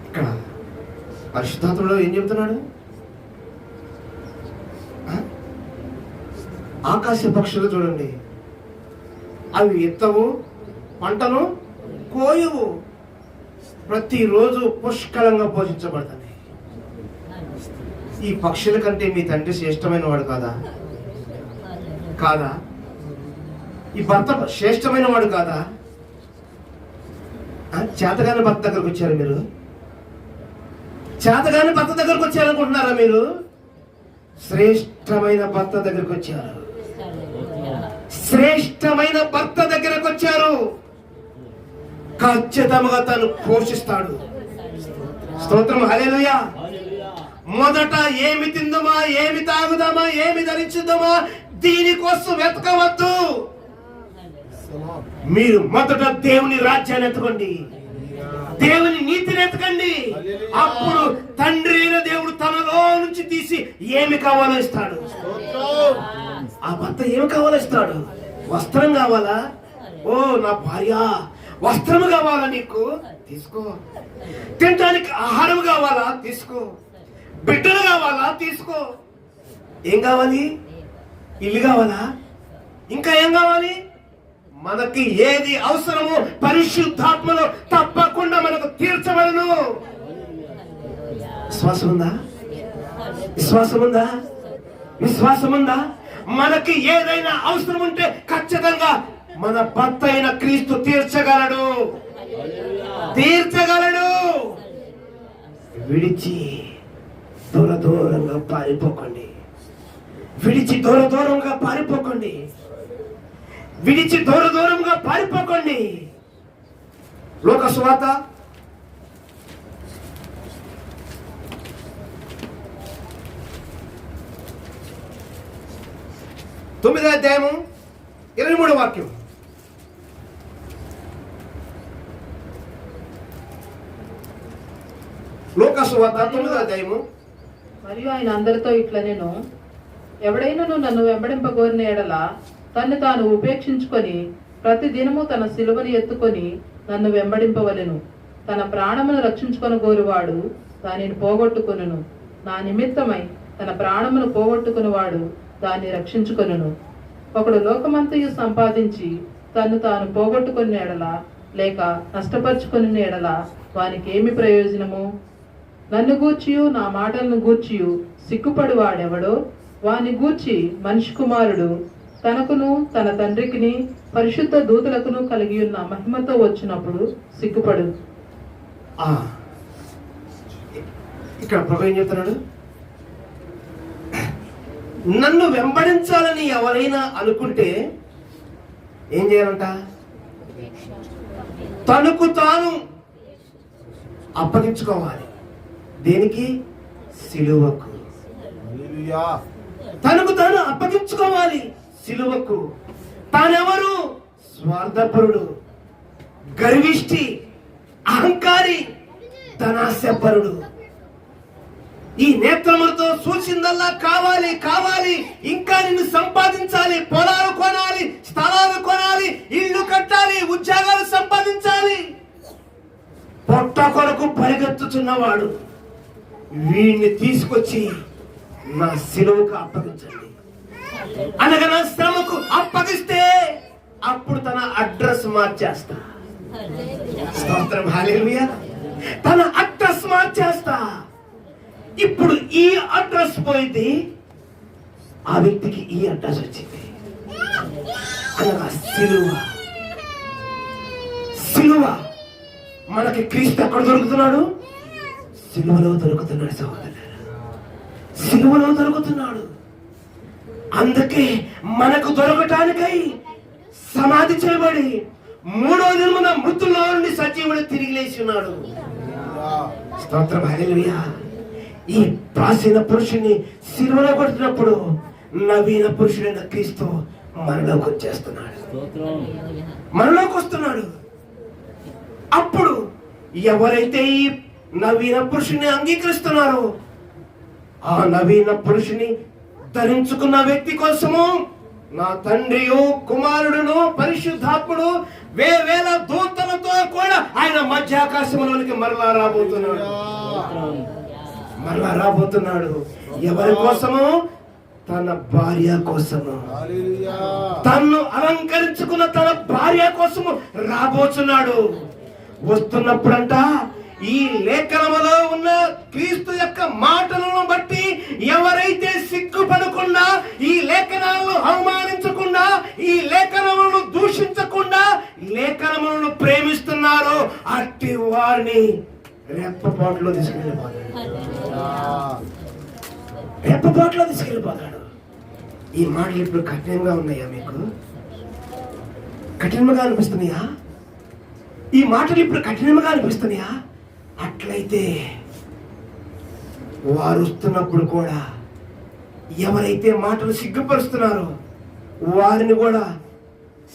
ఇక్కడ పరిశుద్ధాత్మలో ఏం చెబుతున్నాడు? ఆకాశ పక్షులు చూడండి, అవి ఎత్తవు, పంటను కోయవు, ప్రతిరోజు పుష్కలంగా పోషించబడతాయి. ఈ పక్షుల కంటే మీ తండ్రి శ్రేష్టమైన వాడు కాదా? కాదా? ఈ భర్త శ్రేష్టమైన వాడు కాదా? చేతగాని భర్త దగ్గరకు వచ్చారు మీరు? చేతగాని భర్త దగ్గరకు వచ్చారనుకుంటున్నారా మీరు? శ్రేష్టమైన భర్త దగ్గరకు వచ్చారు. శ్రేష్టమైన భర్త దగ్గరకు వచ్చారు. ఖచ్చితంగా తను పోషిస్తాడు. స్తోత్రం, హల్లెలూయా. మొదట ఏమి తిందామా, ఏమి తాగుదామా, ఏమి ధరించుదామా, దీనికోసం వెతకవద్దు. మీరు మొదట దేవుని రాజ్యాన్ని ఎత్తుకోండి, దేవుని నీతిని ఎత్తకండి. అప్పుడు తండ్రి అయిన దేవుడు తనలో నుంచి తీసి ఏమి కావాలో ఇస్తాడు. ఆ భర్త ఏమి కావాలో ఇస్తాడు. వస్త్రం కావాలా? ఓ నా భార్య, వస్త్రం కావాలా? నీకు తీసుకో. తినడానికి ఆహారం కావాలా? తీసుకో. బిడ్డలు కావాలా? తీసుకో. ఏం కావాలి? ఇల్లు కావాలా? ఇంకా ఏం కావాలి? మనకి ఏది అవసరమో పరిశుద్ధాత్మలో తప్పకుండా మనకు తీర్చబడను. విశ్వాసం ఉందా? విశ్వాసం ఉందా? విశ్వాసం ఉందా? మనకి ఏదైనా అవసరం ఉంటే ఖచ్చితంగా మన భర్త అయిన క్రీస్తు తీర్చగలడు, తీర్చగలడు. విడిచి దూరంగా పారిపోకండి. విడిచి దూరంగా పారిపోకండి. విడిచి దూరంగా పారిపోకండి. లోక సువార్త 9వ అధ్యాయము 23వ వాక్యం. లోక సువార్త 9వ అధ్యాయము. మరియు ఆయన అందరితో ఇట్లా, నేను ఎవడైనా నన్ను వెంబడింపగోరిన ఎడల తన్ను తాను ఉపేక్షించుకొని ప్రతి దినము తన సిలువను ఎత్తుకొని నన్ను వెంబడింపవలెను. తన ప్రాణమును రక్షించుకొని గోరువాడు దానిని పోగొట్టుకొనును. నా నిమిత్తమై తన ప్రాణమును పోగొట్టుకునివాడు దాన్ని రక్షించుకొనును. ఒకడు లోకమంతయు సంపాదించి తన్ను తాను పోగొట్టుకుని ఎడల లేక నష్టపరుచుకుని ఎడల వానికి ఏమి ప్రయోజనము? నన్ను గూర్చియు నా మాటలను గూర్చియు సిగ్గుపడు వాడెవడో వాని గూర్చి మనిషి కుమారుడు తనకును తన తండ్రికిని పరిశుద్ధ దూతలకును కలిగి ఉన్న మహిమతో వచ్చినప్పుడు సిగ్గుపడు. ఇక్కడ ప్రభు ఏం చెప్తున్నాడు? నన్ను వెంబడించాలని ఎవరైనా అనుకుంటే ఏం చేయాలంట? తనకు తాను అప్పగించుకోవాలి. దేనికి? సిలువకు. తనకు తాను అప్పగించుకోవాలి సిలువకు. తానెవరు? స్వార్థపరుడు, గర్విష్టి, అహంకారి, ధనాశపరుడు. ఈ నేత్రములతో చూసిందల్లా కావాలి కావాలి, ఇంకా నిన్ను సంపాదించాలి, పొలాలు కొనాలి, స్థలాలు కొనాలి, ఇల్లు కట్టాలి, ఉద్యోగాలు సంపాదించాలి. పొట్ట కొరకు పరిగెత్తుచున్నవాడు వీడిని తీసుకొచ్చి నా సిలువకు అప్పగించండి అనగా నా శ్రమకు అప్పగిస్తే అప్పుడు తన అడ్రస్ మార్చేస్తా. స్తోత్రం, హల్లెలూయా. తన అడ్రస్ మార్చేస్తా. ఇప్పుడు ఈ అడ్రస్ పోయింది, ఆ వ్యక్తికి ఈ అడ్రస్ వచ్చింది. అనగా సిలువ. సిలువ. మనకి క్రీస్తు ఎక్కడ దొరుకుతున్నాడు? సిలువలో దొరుకుతున్నాడు సహోదరుడు, సిలువలో దొరుకుతున్నాడు. అందుకే మనకు దొరకటానికై సమాధి చేయబడి 3వ దినమున మృతుల్లో నుండి సజీవుడు తిరిగి లేచి ఉన్నాడు. స్తోత్రం, హల్లెలూయా. ఈ ప్రాచీన పురుషుని సిలువలో కొట్టినప్పుడు నవీన పురుషుడైన క్రీస్తు మనలోకి వచ్చేస్తున్నాడు, మనలోకి వస్తున్నాడు. అప్పుడు ఎవరైతే ఈ నవీన పురుషుని అంగీకరిస్తున్నారో ఆ నవీన పురుషుని ధరించుకున్న వ్యక్తి కోసము నా తండ్రియు కుమారుడును పరిశుద్ధాత్ముడు వేవేల దూతలతో కూడా ఆయన మధ్యాకాశంలోనికి మరలా రాబోతున్నాడు. ఎవరి కోసము? తన భార్య కోసము, తన్ను అలంకరించుకున్న తన భార్య కోసము రాబోతున్నాడు. వస్తున్నప్పుడంట ఈ లేఖనములో ఉన్న క్రీస్తు యొక్క మాటలను బట్టి ఎవరైతే సిగ్గుపడకుండా, ఈ లేఖనాలను అవమానించకుండా, ఈ లేఖనములను దూషించకుండా లేఖనములను ప్రేమిస్తున్నారో అట్టి వారిని రెప్పపాటులో తీసుకెళ్ళిపోతాడు. ఈ మాటలు ఇప్పుడు కఠినంగా ఉన్నాయా? మీకు కఠినంగా అనిపిస్తున్నాయా? ఈ మాటలు ఇప్పుడు కఠినంగా అనిపిస్తున్నాయా? అట్లయితే వారు వస్తున్నప్పుడు కూడా ఎవరైతే మాటలు సిగ్గుపరుస్తున్నారో వారిని కూడా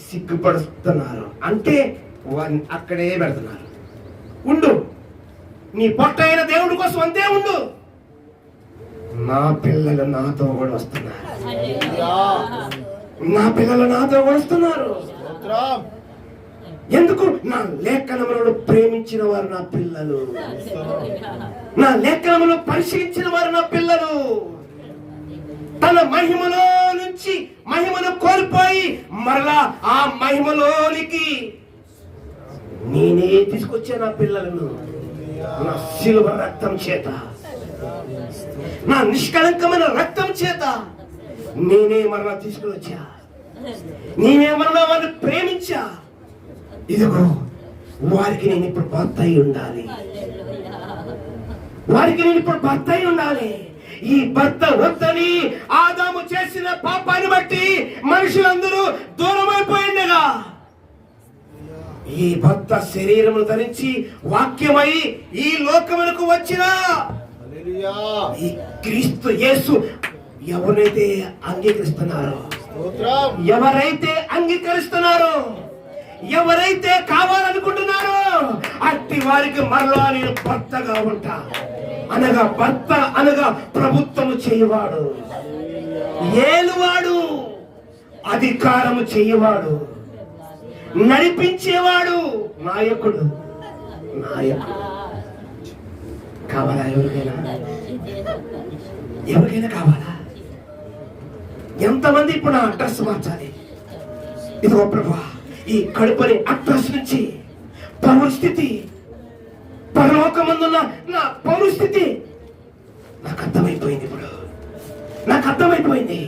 సిగ్గుపరుస్తున్నారు. అంటే వారిని అక్కడే పెడుతున్నారు. ఉండు, నీ పొట్ట అయిన దేవుడి కోసం అంతే ఉండు. నా పిల్లలు నాతో కూడా వస్తున్నారు, నా పిల్లలు నాతో కూడా వస్తున్నారు. ఎందుకు? నా లేఖనములను ప్రేమించిన వారు నా పిల్లలు, నా లేఖనములను పరిశీలించిన వారు నా పిల్లలు. తన మహిమలో నుంచి మహిమను కోల్పోయి మరలా ఆ మహిమలోనికి నేనే తీసుకొచ్చా నా పిల్లలను. నా శిలువ రక్తం చేత, నా నిష్కళంకమైన రక్తం చేత నేనే మరలా తీసుకుని వచ్చా. నేనే మరలా వారిని ప్రేమించా. ఇదిగో వారికి నేను ఇప్పుడు భర్త అయి ఉండాలి, వారికి నేను ఇప్పుడు భర్త అయి ఉండాలి. ఈ భర్త వద్దని ఆదాము చేసిన పాపాన్ని బట్టి మనుషులందరూ దూరమైపోయిండగా ఈ భర్త శరీరమును ధరించి వాక్యమై ఈ లోకమునకు వచ్చిన ఈ క్రీస్తు యేసు ఎవరైతే అంగీకరిస్తున్నారో, ఎవరైతే కావాలనుకుంటున్నారో అట్టి వారికి మరలా నేను భర్తగా ఉంటా. అనగా భర్త అనగా ప్రభుత్వము చేయవాడు, ఏలువాడు, అధికారము చేయవాడు, నడిపించేవాడు, నాయకుడు. కావాలా? ఎవరికైనా కావాలా? ఎంతమంది ఇప్పుడు నా అడ్రస్ మార్చాలి? ఇదిగో ప్రభువా, ఈ కడుపుని అడ్రస్ నుంచి పౌరస్థితి, పరలోకమందున్న నా పౌరస్థితి నాకు అర్థమైపోయింది. నాకు అర్థమైపోయింది.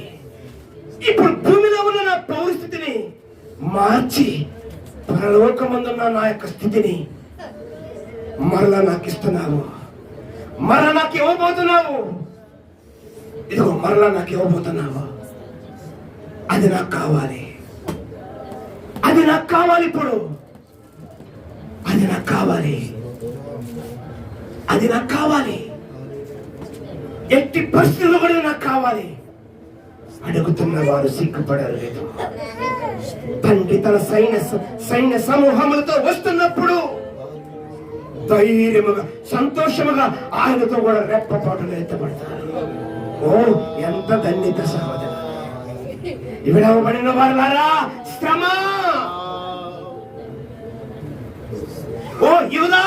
ఇప్పుడు భూమిలో ఉన్న నా పౌరస్థితిని మార్చి పరలోకమందున్న నా యొక్క స్థితిని మరలా నాకు ఇస్తున్నావు, మరలా నాకు ఇవ్వబోతున్నావు. ఇదిగో మరలా నాకు ఇవ్వబోతున్నావు. అది నాకు కావాలి, అది నాకు కావాలి. ఇప్పుడు అది నాకు కావాలి, అది నాకు కావాలి. ఎట్టి పరిస్థితుల్లో కూడా నాకు కావాలి. అడుగుతున్న వారు సిగ్గుపడరు లేదు. తండ్రి తన సైన్య సమూహములతో వస్తున్నప్పుడు ధైర్యముగా సంతోషముగా ఆయనతో కూడా రెప్పపాటులు ఎత్తపడతారు. ఓ ఎంత ధన్యత సహోదరు! విడవబడిన వారులారా, శ్రమ! ఓ యూదా,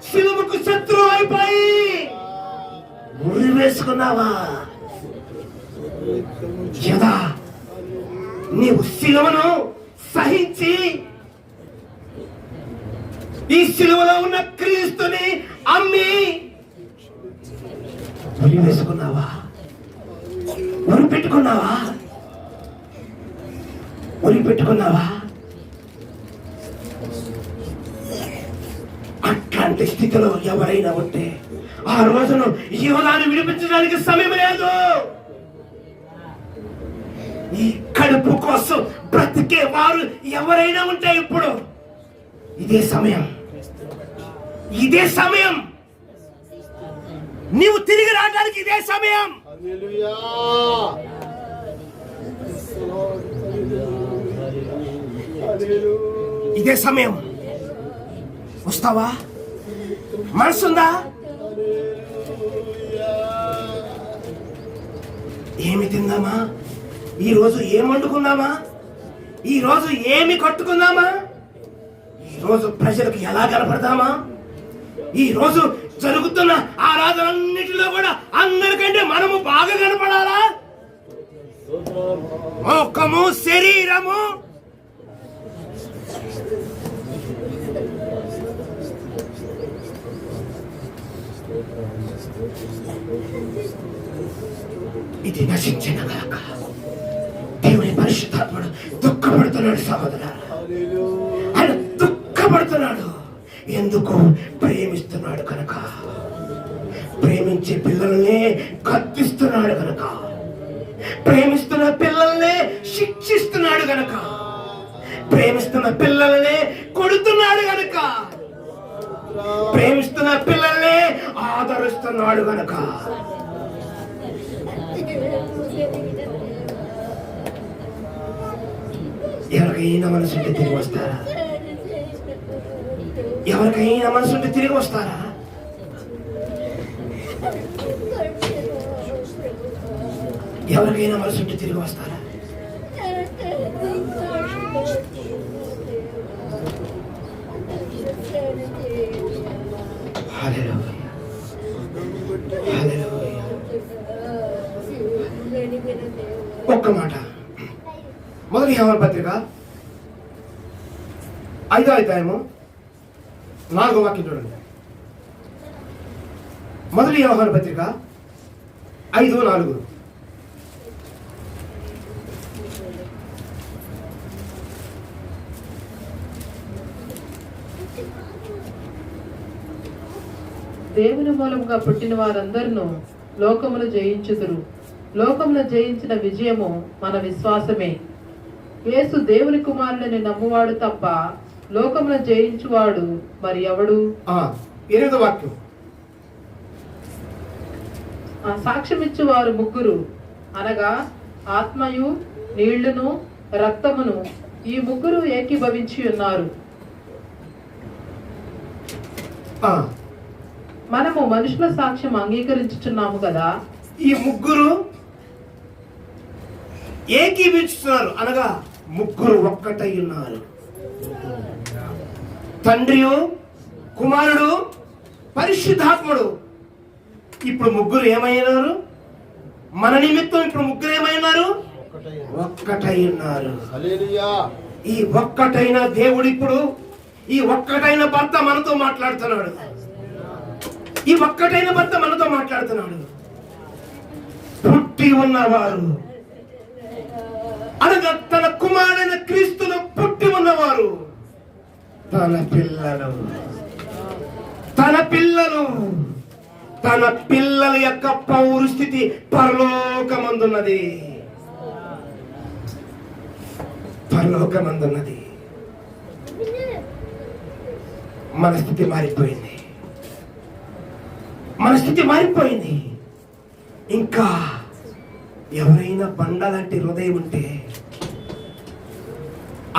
శిలువకు శత్రువు అయిపోయి ఉరి వేసుకున్నావా? యూదా, నీవు శిలువను సహించి ఈ శిలువలో ఉన్న క్రీస్తుని అమ్మి ఉరి వేసుకున్నావా? ఉరి పెట్టుకున్నావా? ఉరి పెట్టుకున్నావా? అట్లాంటి స్థితిలో ఎవరైనా ఉంటే ఆ రోజును యూదాను విడిపించడానికి సమయం లేదు. ఈ కడుపు కోసం బ్రతికే వారు ఎవరైనా ఉంటే ఇప్పుడు ఇదే సమయం, ఇదే సమయం. నీవు తిరిగి రావడానికి ఇదే సమయం. ఇదే సమయం. వస్తావా? మనసుందా? ఏమి తిందామా? ఈరోజు ఏం వండుకుందామా? ఈరోజు ఏమి కట్టుకుందామా? ఈరోజు ప్రజలకు ఎలా కనపడదామా? ఈరోజు జరుగుతున్న ఆరాధనన్నిటిలో కూడా అందరికంటే మనము బాగా కనపడాలా? ముఖము, శరీరము ఇది నశించిన గాక. దేవుని పరిశుద్ధాత్ముడు దుఃఖపడుతున్నాడు సహోదరా. ఆయన దుఃఖపడుతున్నాడు. ఎందుకు? ప్రేమిస్తున్నాడు కనుక. ప్రేమించే పిల్లల్ని గద్దిస్తున్నాడు కనుక. ప్రేమిస్తున్న పిల్లల్ని శిక్షిస్తున్నాడు గనక. ప్రేమిస్తున్న పిల్లల్ని కొడుతున్నాడు గనక. ప్రేమిస్తున్న పిల్లల్ని ఆదరిస్తున్నాడు గనక. ఎవరికైనా మనసుంటే తిరిగి వస్తారా? ఎవరికైనా మనసుంటే తిరిగి వస్తారా? ఎవరికైనా మనసుంటే తిరిగి వస్తారా? హల్లెలూయా, హల్లెలూయా. ఒక్క మాట. మొదటి యోహాను పత్రిక 5వ అధ్యాయము 4వ వాక్యం చూడండి. మొదటి యోహాను పత్రిక 5:4. దేవుని మూలముగా పుట్టిన వారందరూ లోకమును జయించుదురు. లోకమును జయించిన విజయము మన విశ్వాసమే. యేసు దేవుని కుమారుడని నమ్మువాడు తప్ప లోకమును జయించువాడు మరి ఎవడు? 8వ వాక్యం. సాక్ష్యమిచ్చు వారు ముగ్గురు, అనగా ఆత్మయు నీళ్లును రక్తమును, ఈ ముగ్గురు ఏకీభవించి ఉన్నారు. మనము మనుషుల సాక్ష్యం అంగీకరించుచున్నాము కదా. ఈ ముగ్గురు ఏకీభవిస్తున్నారు, అనగా ముగ్గురు ఒక్కటై ఉన్నారు. తండ్రియు, కుమారుడు, పరిశుద్ధాత్ముడు. ఇప్పుడు ముగ్గురు ఏమైనారు? మన నిమిత్తం ఇప్పుడు ముగ్గురు ఏమైనారు? ఒక్కటై ఉన్నారు. ఈ ఒక్కటైన దేవుడు ఇప్పుడు, ఈ ఒక్కటైన భర్త మనతో మాట్లాడుతున్నాడు. ఈ ఒక్కటైన భర్త మనతో మాట్లాడుతున్నాడు. పుట్టి ఉన్నవారు, అనగా తన కుమారుడైన క్రీస్తును పుట్టి ఉన్నవారు, తన పిల్లల యొక్క పౌరస్థితి పరలోకమందున్నది. మన స్థితి మారిపోయింది. ఇంకా ఎవరైనా బండలాంటి హృదయం ఉంటే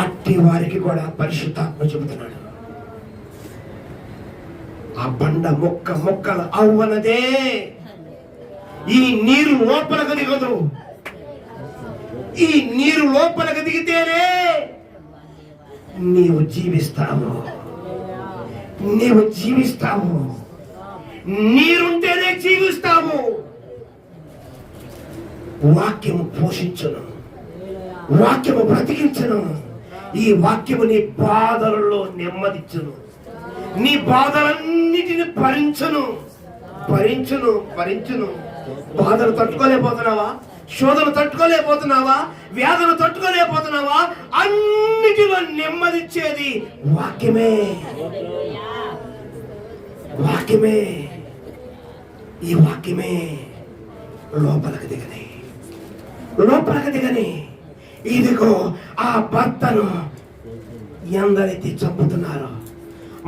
అట్టి వారికి కూడా పరిశుద్ధాత్మ చెబుతున్నాడు, ఆ బండ మొక్కలు అవ్వనదే. ఈ నీరు లోపలకు దిగదు. ఈ నీరు లోపలకు దిగితేనే నీవు జీవిస్తావు. నీరుంటేనే జీవిస్తావు. వాక్యము పోషించును, వాక్యము బ్రతికించును. ఈ వాక్యము నీ బాధలలో నెమ్మదించును, నీ బాధలన్నిటిని భరించును. బాధలు తట్టుకోలేకపోతున్నావా? శోధన తట్టుకోలేకపోతున్నావా? వ్యాధులు తట్టుకోలేకపోతున్నావా? అన్నిటిలో నెమ్మదిచ్చేది వాక్యమే. ఈ వాక్యమే లోపలికి దిగని. ఇదిగో ఆ భర్తను ఎందరైతే చంపుతున్నారు,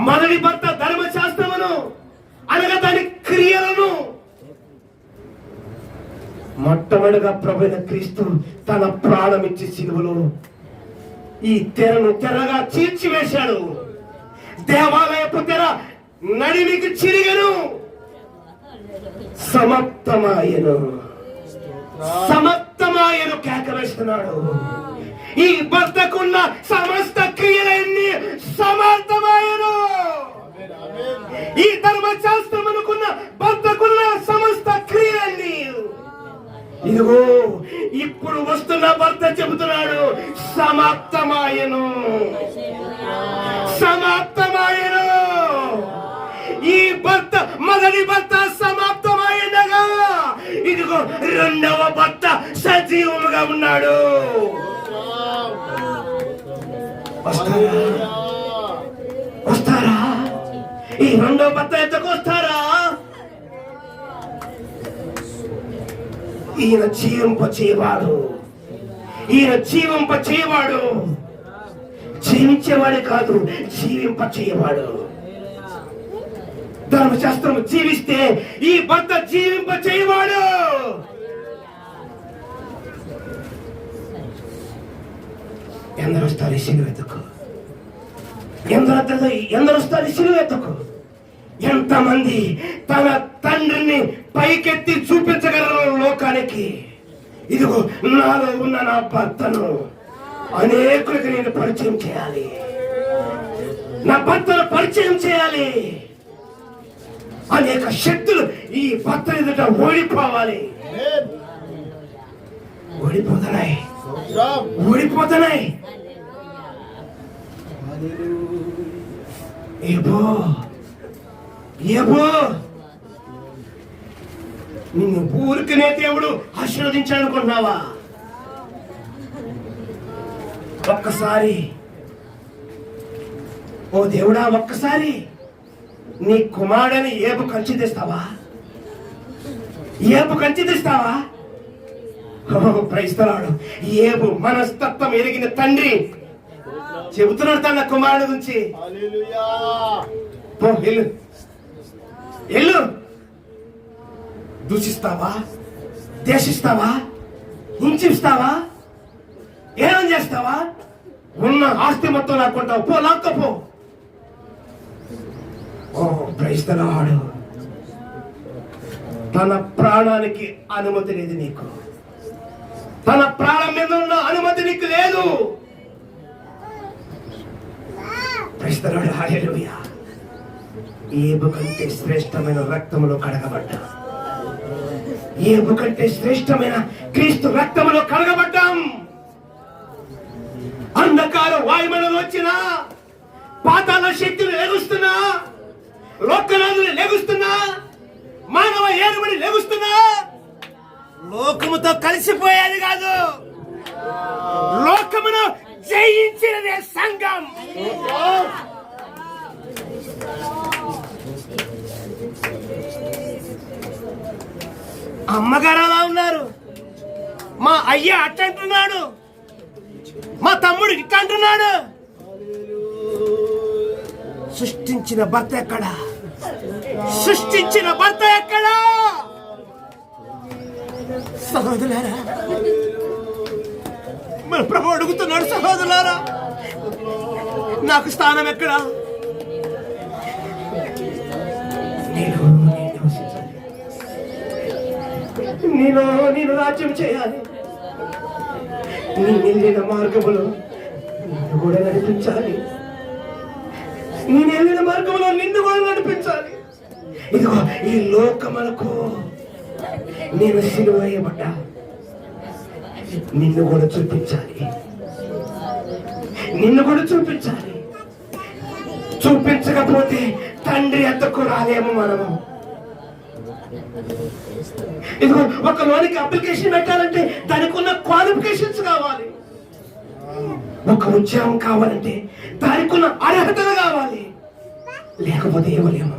మొదటి భర్త ధర్మశాస్త్రమును, అనగా దాని క్రియలను, మొట్టమొదటిగా ప్రభువైన క్రీస్తు తన ప్రాణమిచ్చి సిలువలో ఈ తెరను తెరగా చీల్చివేశాడు. దేవాలయపు తెర నడిమికి చిరిగను, సమాప్తమాయను, సమాప్తమాయను కేక వేస్తున్నాడు. ఈ భర్తకున్న సమస్త క్రియలన్నీ సమాప్తమాయను. ఈ ధర్మశాస్త్రమునకున్న భర్తకున్న సమస్త క్రియలన్నీ, ఇదిగో ఇప్పుడు వస్తున్న భర్త చెబుతున్నాడు, సమాప్తమాయను, సమాప్తమాయను. ఈ భర్త, మొదటి భర్త సమాప్తమైనగా, ఇదిగో రెండవ భర్త సజీవముగా ఉన్నాడు. వస్తారా? వస్తారా? ఈ రెండవ భర్త ఎంతకు వస్తారా? ఈయన జీవింప చేయవాడు, ఈయన జీవింప చేయవాడు. జీవించేవాడే కాదు, జీవింప చేయవాడు. ధర్మశాస్త్రం జీవిస్తే ఈ భర్త జీవింప చేయవాడు. ఎందరు వస్తారు ఈ సిలువెత్తుకు? ఎందరు వస్తారు ఈ సిలువెత్తుకు? ఎంతమంది తన తండ్రిని పైకెత్తి చూపించగలరు లోకానికి? ఇదిగో నాలో ఉన్న నా భర్తను అనేకులకు నేను పరిచయం చేయాలి, నా భర్తను పరిచయం చేయాలి. అనేక శక్తులు ఈ భర్త ఎదుట ఓడిపోవాలి. ఓడిపోతున్నాయి, ఓడిపోతున్నాయి. ఏబో ఏబో, నిన్ను ఊరికనే దేవుడు ఆశీర్వదించాలనుకుంటున్నావా? ఒక్కసారి, ఓ దేవుడా, ఒక్కసారి నీ కుమారుడని ఏబు కంచి తెస్తావా? ఏబు కంచి తెస్తావా? ప్రైస్తలాడు. ఏబు మనస్తత్వం ఎరిగిన తండ్రి చెబుతున్నాడు తన కుమారుడు గురించి. పో, వెళ్ళు, వెళ్ళు. దూషిస్తావా? దేశిస్తావా? హింసిస్తావా? ఏం చేస్తావా? ఉన్న ఆస్తి మొత్తం లాక్కుంటావు. పో, లాక్కపో. ఓ ప్రైస్తలాడు. తన ప్రాణానికి అనుమతి లేదు నీకు. తన ప్రాణం మీద ఉన్న అనుమతి నీకు లేదు. ప్రైస్తలాడు. హల్లెలూయా. ఏబు కంటే శ్రేష్టమైన రక్తములో కడగబడ్డా, ఏబు కంటే శ్రేష్టమైన క్రీస్తు రక్తములో కడగబడ్డాం. అంధకార వాయుమణులు వచ్చినా, పాతాళ శక్తులు లెగుస్తున్నా, లోకనాథులు లెగుస్తున్నా, మానవ ఏరుబడి లెగుస్తున్నా, లోకముతో కలిసిపోయేది కాదు, లోకమును జయించినదే సంఘం. అమ్మగారు అలా ఉన్నారు, మా అయ్య అట్టంటున్నాడు, మా తమ్ముడు ఇట్ట అంటున్నాడు. సృష్టించిన భర్త ఎక్కడా? సృష్టించిన భర్త ఎక్కడా? సహోదరులారా, మన ప్రభు అడుగుతున్నాడు, సహోదరులారా, నాకు స్థానం ఎక్కడా? నేను రాజ్యం చేయాలి. నీ వెళ్ళిన మార్గములో నిన్ను కూడా నడిపించాలి. నేను వెళ్ళిన మార్గంలో నిన్ను కూడా నడిపించాలి. ఇదిగో ఈ లోకములకు నేను సిలువ వేయబడ్డా, నిన్ను కూడా చూపించాలి, నిన్ను కూడా చూపించాలి. చూపించకపోతే తండ్రి ఎద్దకు రాలేము మనము. ఇదిగో ఒక లోనికి అప్లికేషన్ పెట్టాలంటే దానికి ఉన్న క్వాలిఫికేషన్స్ కావాలి. ఒక ఉద్యోగం కావాలంటే దానికి ఉన్న అర్హతలు కావాలి, లేకపోతే ఇవ్వలేము.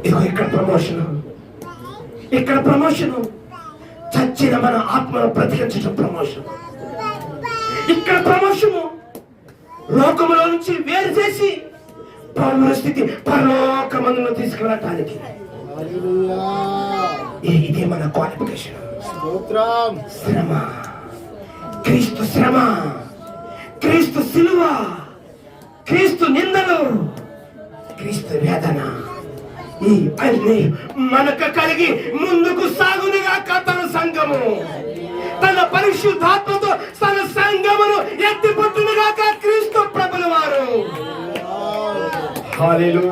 ఇదిగో ఇక్కడ ప్రమోషన్, ఇక్కడ ప్రమోషన్, చచ్చిన మన ఆత్మను బ్రతికించడం ప్రమోషన్. ఇక్కడ ప్రమోషను లోకములో నుంచి వేరు చేసి పరమ స్థితి పరలోకమందును తీసుకువెళ్ళటానికి. ఇదే మన క్వాలిఫికేషన్. శ్రమ, క్రీస్తు శ్రమ, క్రీస్తు సిలువ, క్రీస్తు నిందలు, క్రీస్తు వేదన, ఈ అన్ని మనకు కలిగి ముందుకు సాగునిగాక తన సంఘము, తన పరిశుద్ధాత్మతో తన సంఘమును ఎత్తిపట్టునుగాక క్రీస్తు ప్రభుల వారు. Hallelujah,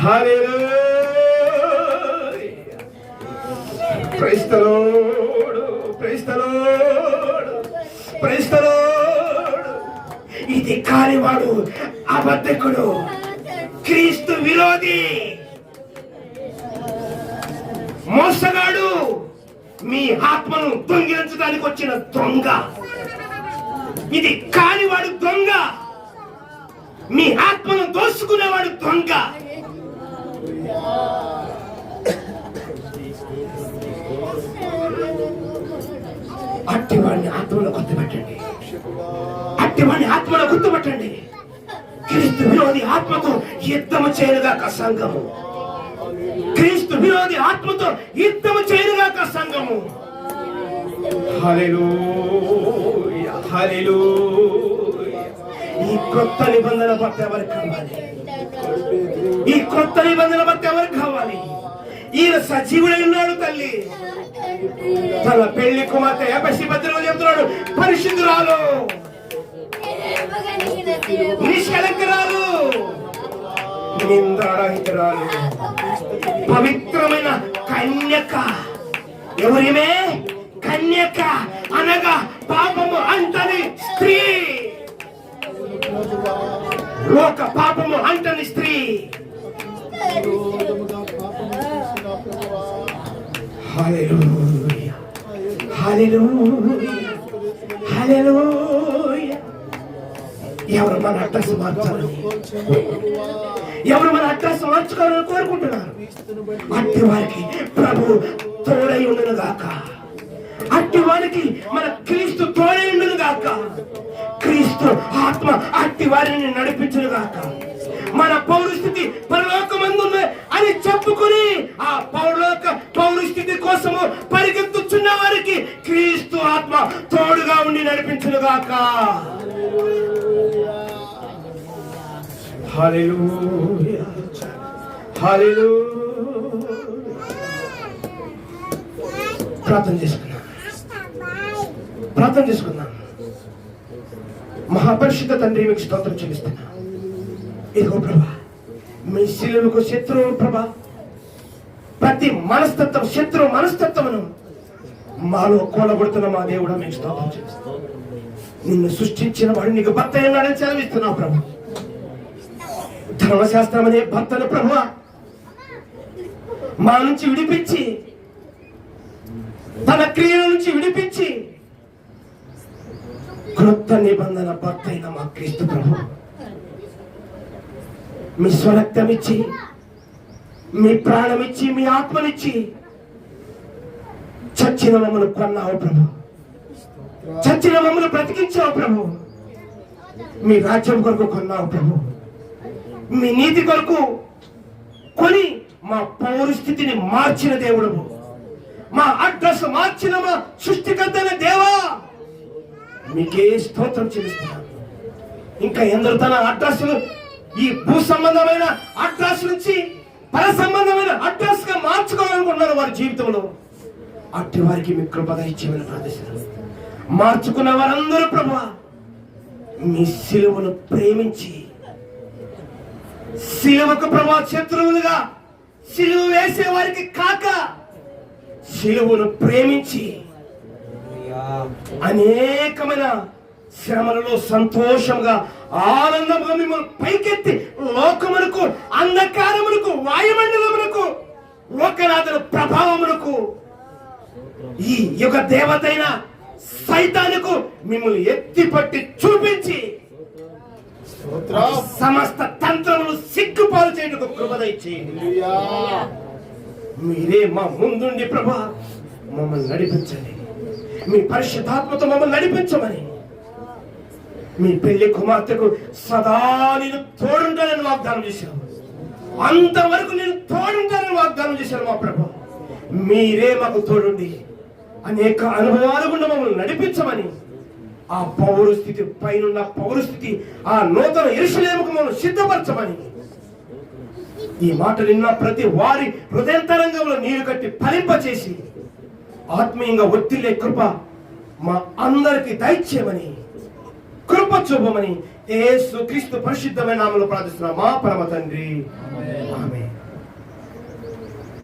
hallelujah. Praise the Lord, praise the Lord, praise the Lord. ఇది కానివాడు అబద్ధకుడు, క్రీస్తు విరోధి, మోసగాడు, మీ ఆత్మను దొంగిలించడానికి వచ్చిన దొంగ. ఇది కానివాడు దొంగ, మీ ఆత్మను దోసుకునేవాడు దొంగ. అట్టివాడిని ఆత్మలో గుర్తుపెట్టండి, అట్టివాడిని ఆత్మలో గుర్తుపెట్టండి. క్రీస్తు విరోధి ఆత్మతో యుద్ధము చేయనుగాక సంఘము, క్రీస్తు విరోధి ఆత్మతో యుద్ధము చేయనుగాక సంఘము. హల్లెలూయా, హల్లెలూయా. ఈ కొత్త నిబంధన భర్త ఎవరికి కావాలి? ఈ కొత్త నిబంధన భర్త ఎవరికి కావాలి? ఈయన సజీవుడై ఉన్నాడు తల్లి. తన పెళ్లి కుమార్తె ఎఫెసీ పత్రికలో చెప్తున్నాడు, పరిశుద్ధురాలు, నిష్కళంకురాలు, నిందారహితురాలు, పవిత్రమైన కన్యక. ఎవరిమే? కన్యక అనగా పాపము అంటని స్త్రీ, లోక పాపము అంటని స్త్రీ. హల్లెలూయా, హల్లెలూయా, హల్లెలూయా. ఎవరు మన అడ్రస్ మార్చాలని, ఎవరు మన అడ్రస్ మార్చుకోవాలని కోరుకుంటున్నారు? అట్టి వారికి ప్రభు తోడై ఉండును గాక, అట్టి వారికి మన క్రీస్తు తోడై ఉండును గాక, క్రీస్తు ఆత్మ అట్టి వారిని నడిపించును గాక. మన పౌరస్థితి పరలోకమందున్న అని చెప్పుకుని ఆ పౌరస్థితి కోసము పరిగెత్తుచున్న వారికి క్రీస్తు ఆత్మ తోడుగా ఉండి నడిపించును గాక. హల్లెలూయా, హల్లెలూయా. ప్రార్థన చేసుకున్నాం. మహాపరిశుద్ధ తండ్రి, మీకు స్తోత్రం చెల్లిస్తున్నా. ఇదిగో ప్రభా, మీ శిలువకు శత్రువు ప్రభా, ప్రతి మనస్తత్వం, శత్రు మనస్తత్వమును మాలో కూలగొడుతున్న మా దేవుడు, మీకు స్తోత్రం చెల్లిస్తున్నా. నిన్ను సృష్టించిన వాడు నీకు భర్త అన్నాడని సెలవిస్తున్నావు ప్రభా. ధర్మశాస్త్రం అనే భర్తను ప్రభు మా నుంచి విడిపించి, తన క్రియల నుంచి విడిపించి, క్రొత్త నిబంధన భర్త అయిన మా క్రీస్తు ప్రభు మీ స్వరక్తం ఇచ్చి, మీ ప్రాణం ఇచ్చి, మీ ఆత్మనిచ్చి చచ్చిన మమ్మల్ని కొన్నావు ప్రభు, చచ్చిన మమ్మల్ని బ్రతికించావు ప్రభు. మీ రాజ్యం కొరకు కొన్నావు ప్రభు, మీ నీతి కొరకు కొని మా పౌరస్థితిని మార్చిన దేవుడు, మా అడ్రస్ మార్చిన మా సృష్టికర్త దేవా, మీకే స్తోత్రం చెల్లిస్తున్నాను. ఇంకా ఎందరు తన అడ్రస్లు ఈ భూ సంబంధమైన అడ్రస్ నుంచి పర సంబంధమైన అడ్రస్ గా మార్చుకోవాలనుకున్నారు వారి జీవితంలో, అట్టి వారికి మీ కృప దయచేయమని ప్రార్థిస్తున్నాను. మార్చుకున్న వారందరూ ప్రభువా, మీ సిలువను ప్రేమించి, సిలువకు ప్రభా శత్రువులుగా సిలువ వేసే వారికి కాక, సిలువను ప్రేమించి అనేకమైన శ్రమలలో సంతోషంగా ఆనందంగా మిమ్మల్ని పైకెత్తి లోకమునకు, అంధకారమునకు, వాయుమండలమునకు, లోకనాథుల ప్రభావమునకు, ఈ యుగ దేవతైన సైతానుకు మిమ్మల్ని ఎత్తిపట్టి చూపించి సమస్త తంత్రములు సిగ్గుపాలు చేయటకు కృప దయచేయండి. మీరే మా ముందుండి ప్రభా మమ్మల్ని నడిపించండి. మీ పరిశుద్ధాత్మతో మమ్మల్ని నడిపించమని, మీ పెళ్లి కుమార్తెకు సదా నేను తోడుంటానని వాగ్దానం చేశాను. అంతవరకు నేను తోడుంటానని వాగ్దానం చేశాను మా ప్రభు. మీరే మాకు తోడుండి అనేక అనుభవాల గుండా మమ్మల్ని నడిపించమని, ఆ పౌరస్థితి పైనున్న పౌరస్థితి, ఆ నూతన యెరూషలేముకు మమ్మల్ని సిద్ధపరచమని, ఈ మాట నిన్న ప్రతి వారి హృదయంతరంగంలో నీరు కట్టి ఫలింపచేసి ఆత్మీయంగా ఒత్తిలే కృప మా అందరికి దయచేయమని, కృప చూపమని యేసు క్రీస్తు పరిశుద్ధమైన నామములో ప్రార్థిస్తున్నాం మా పరమ తండ్రి. ఆమేన్.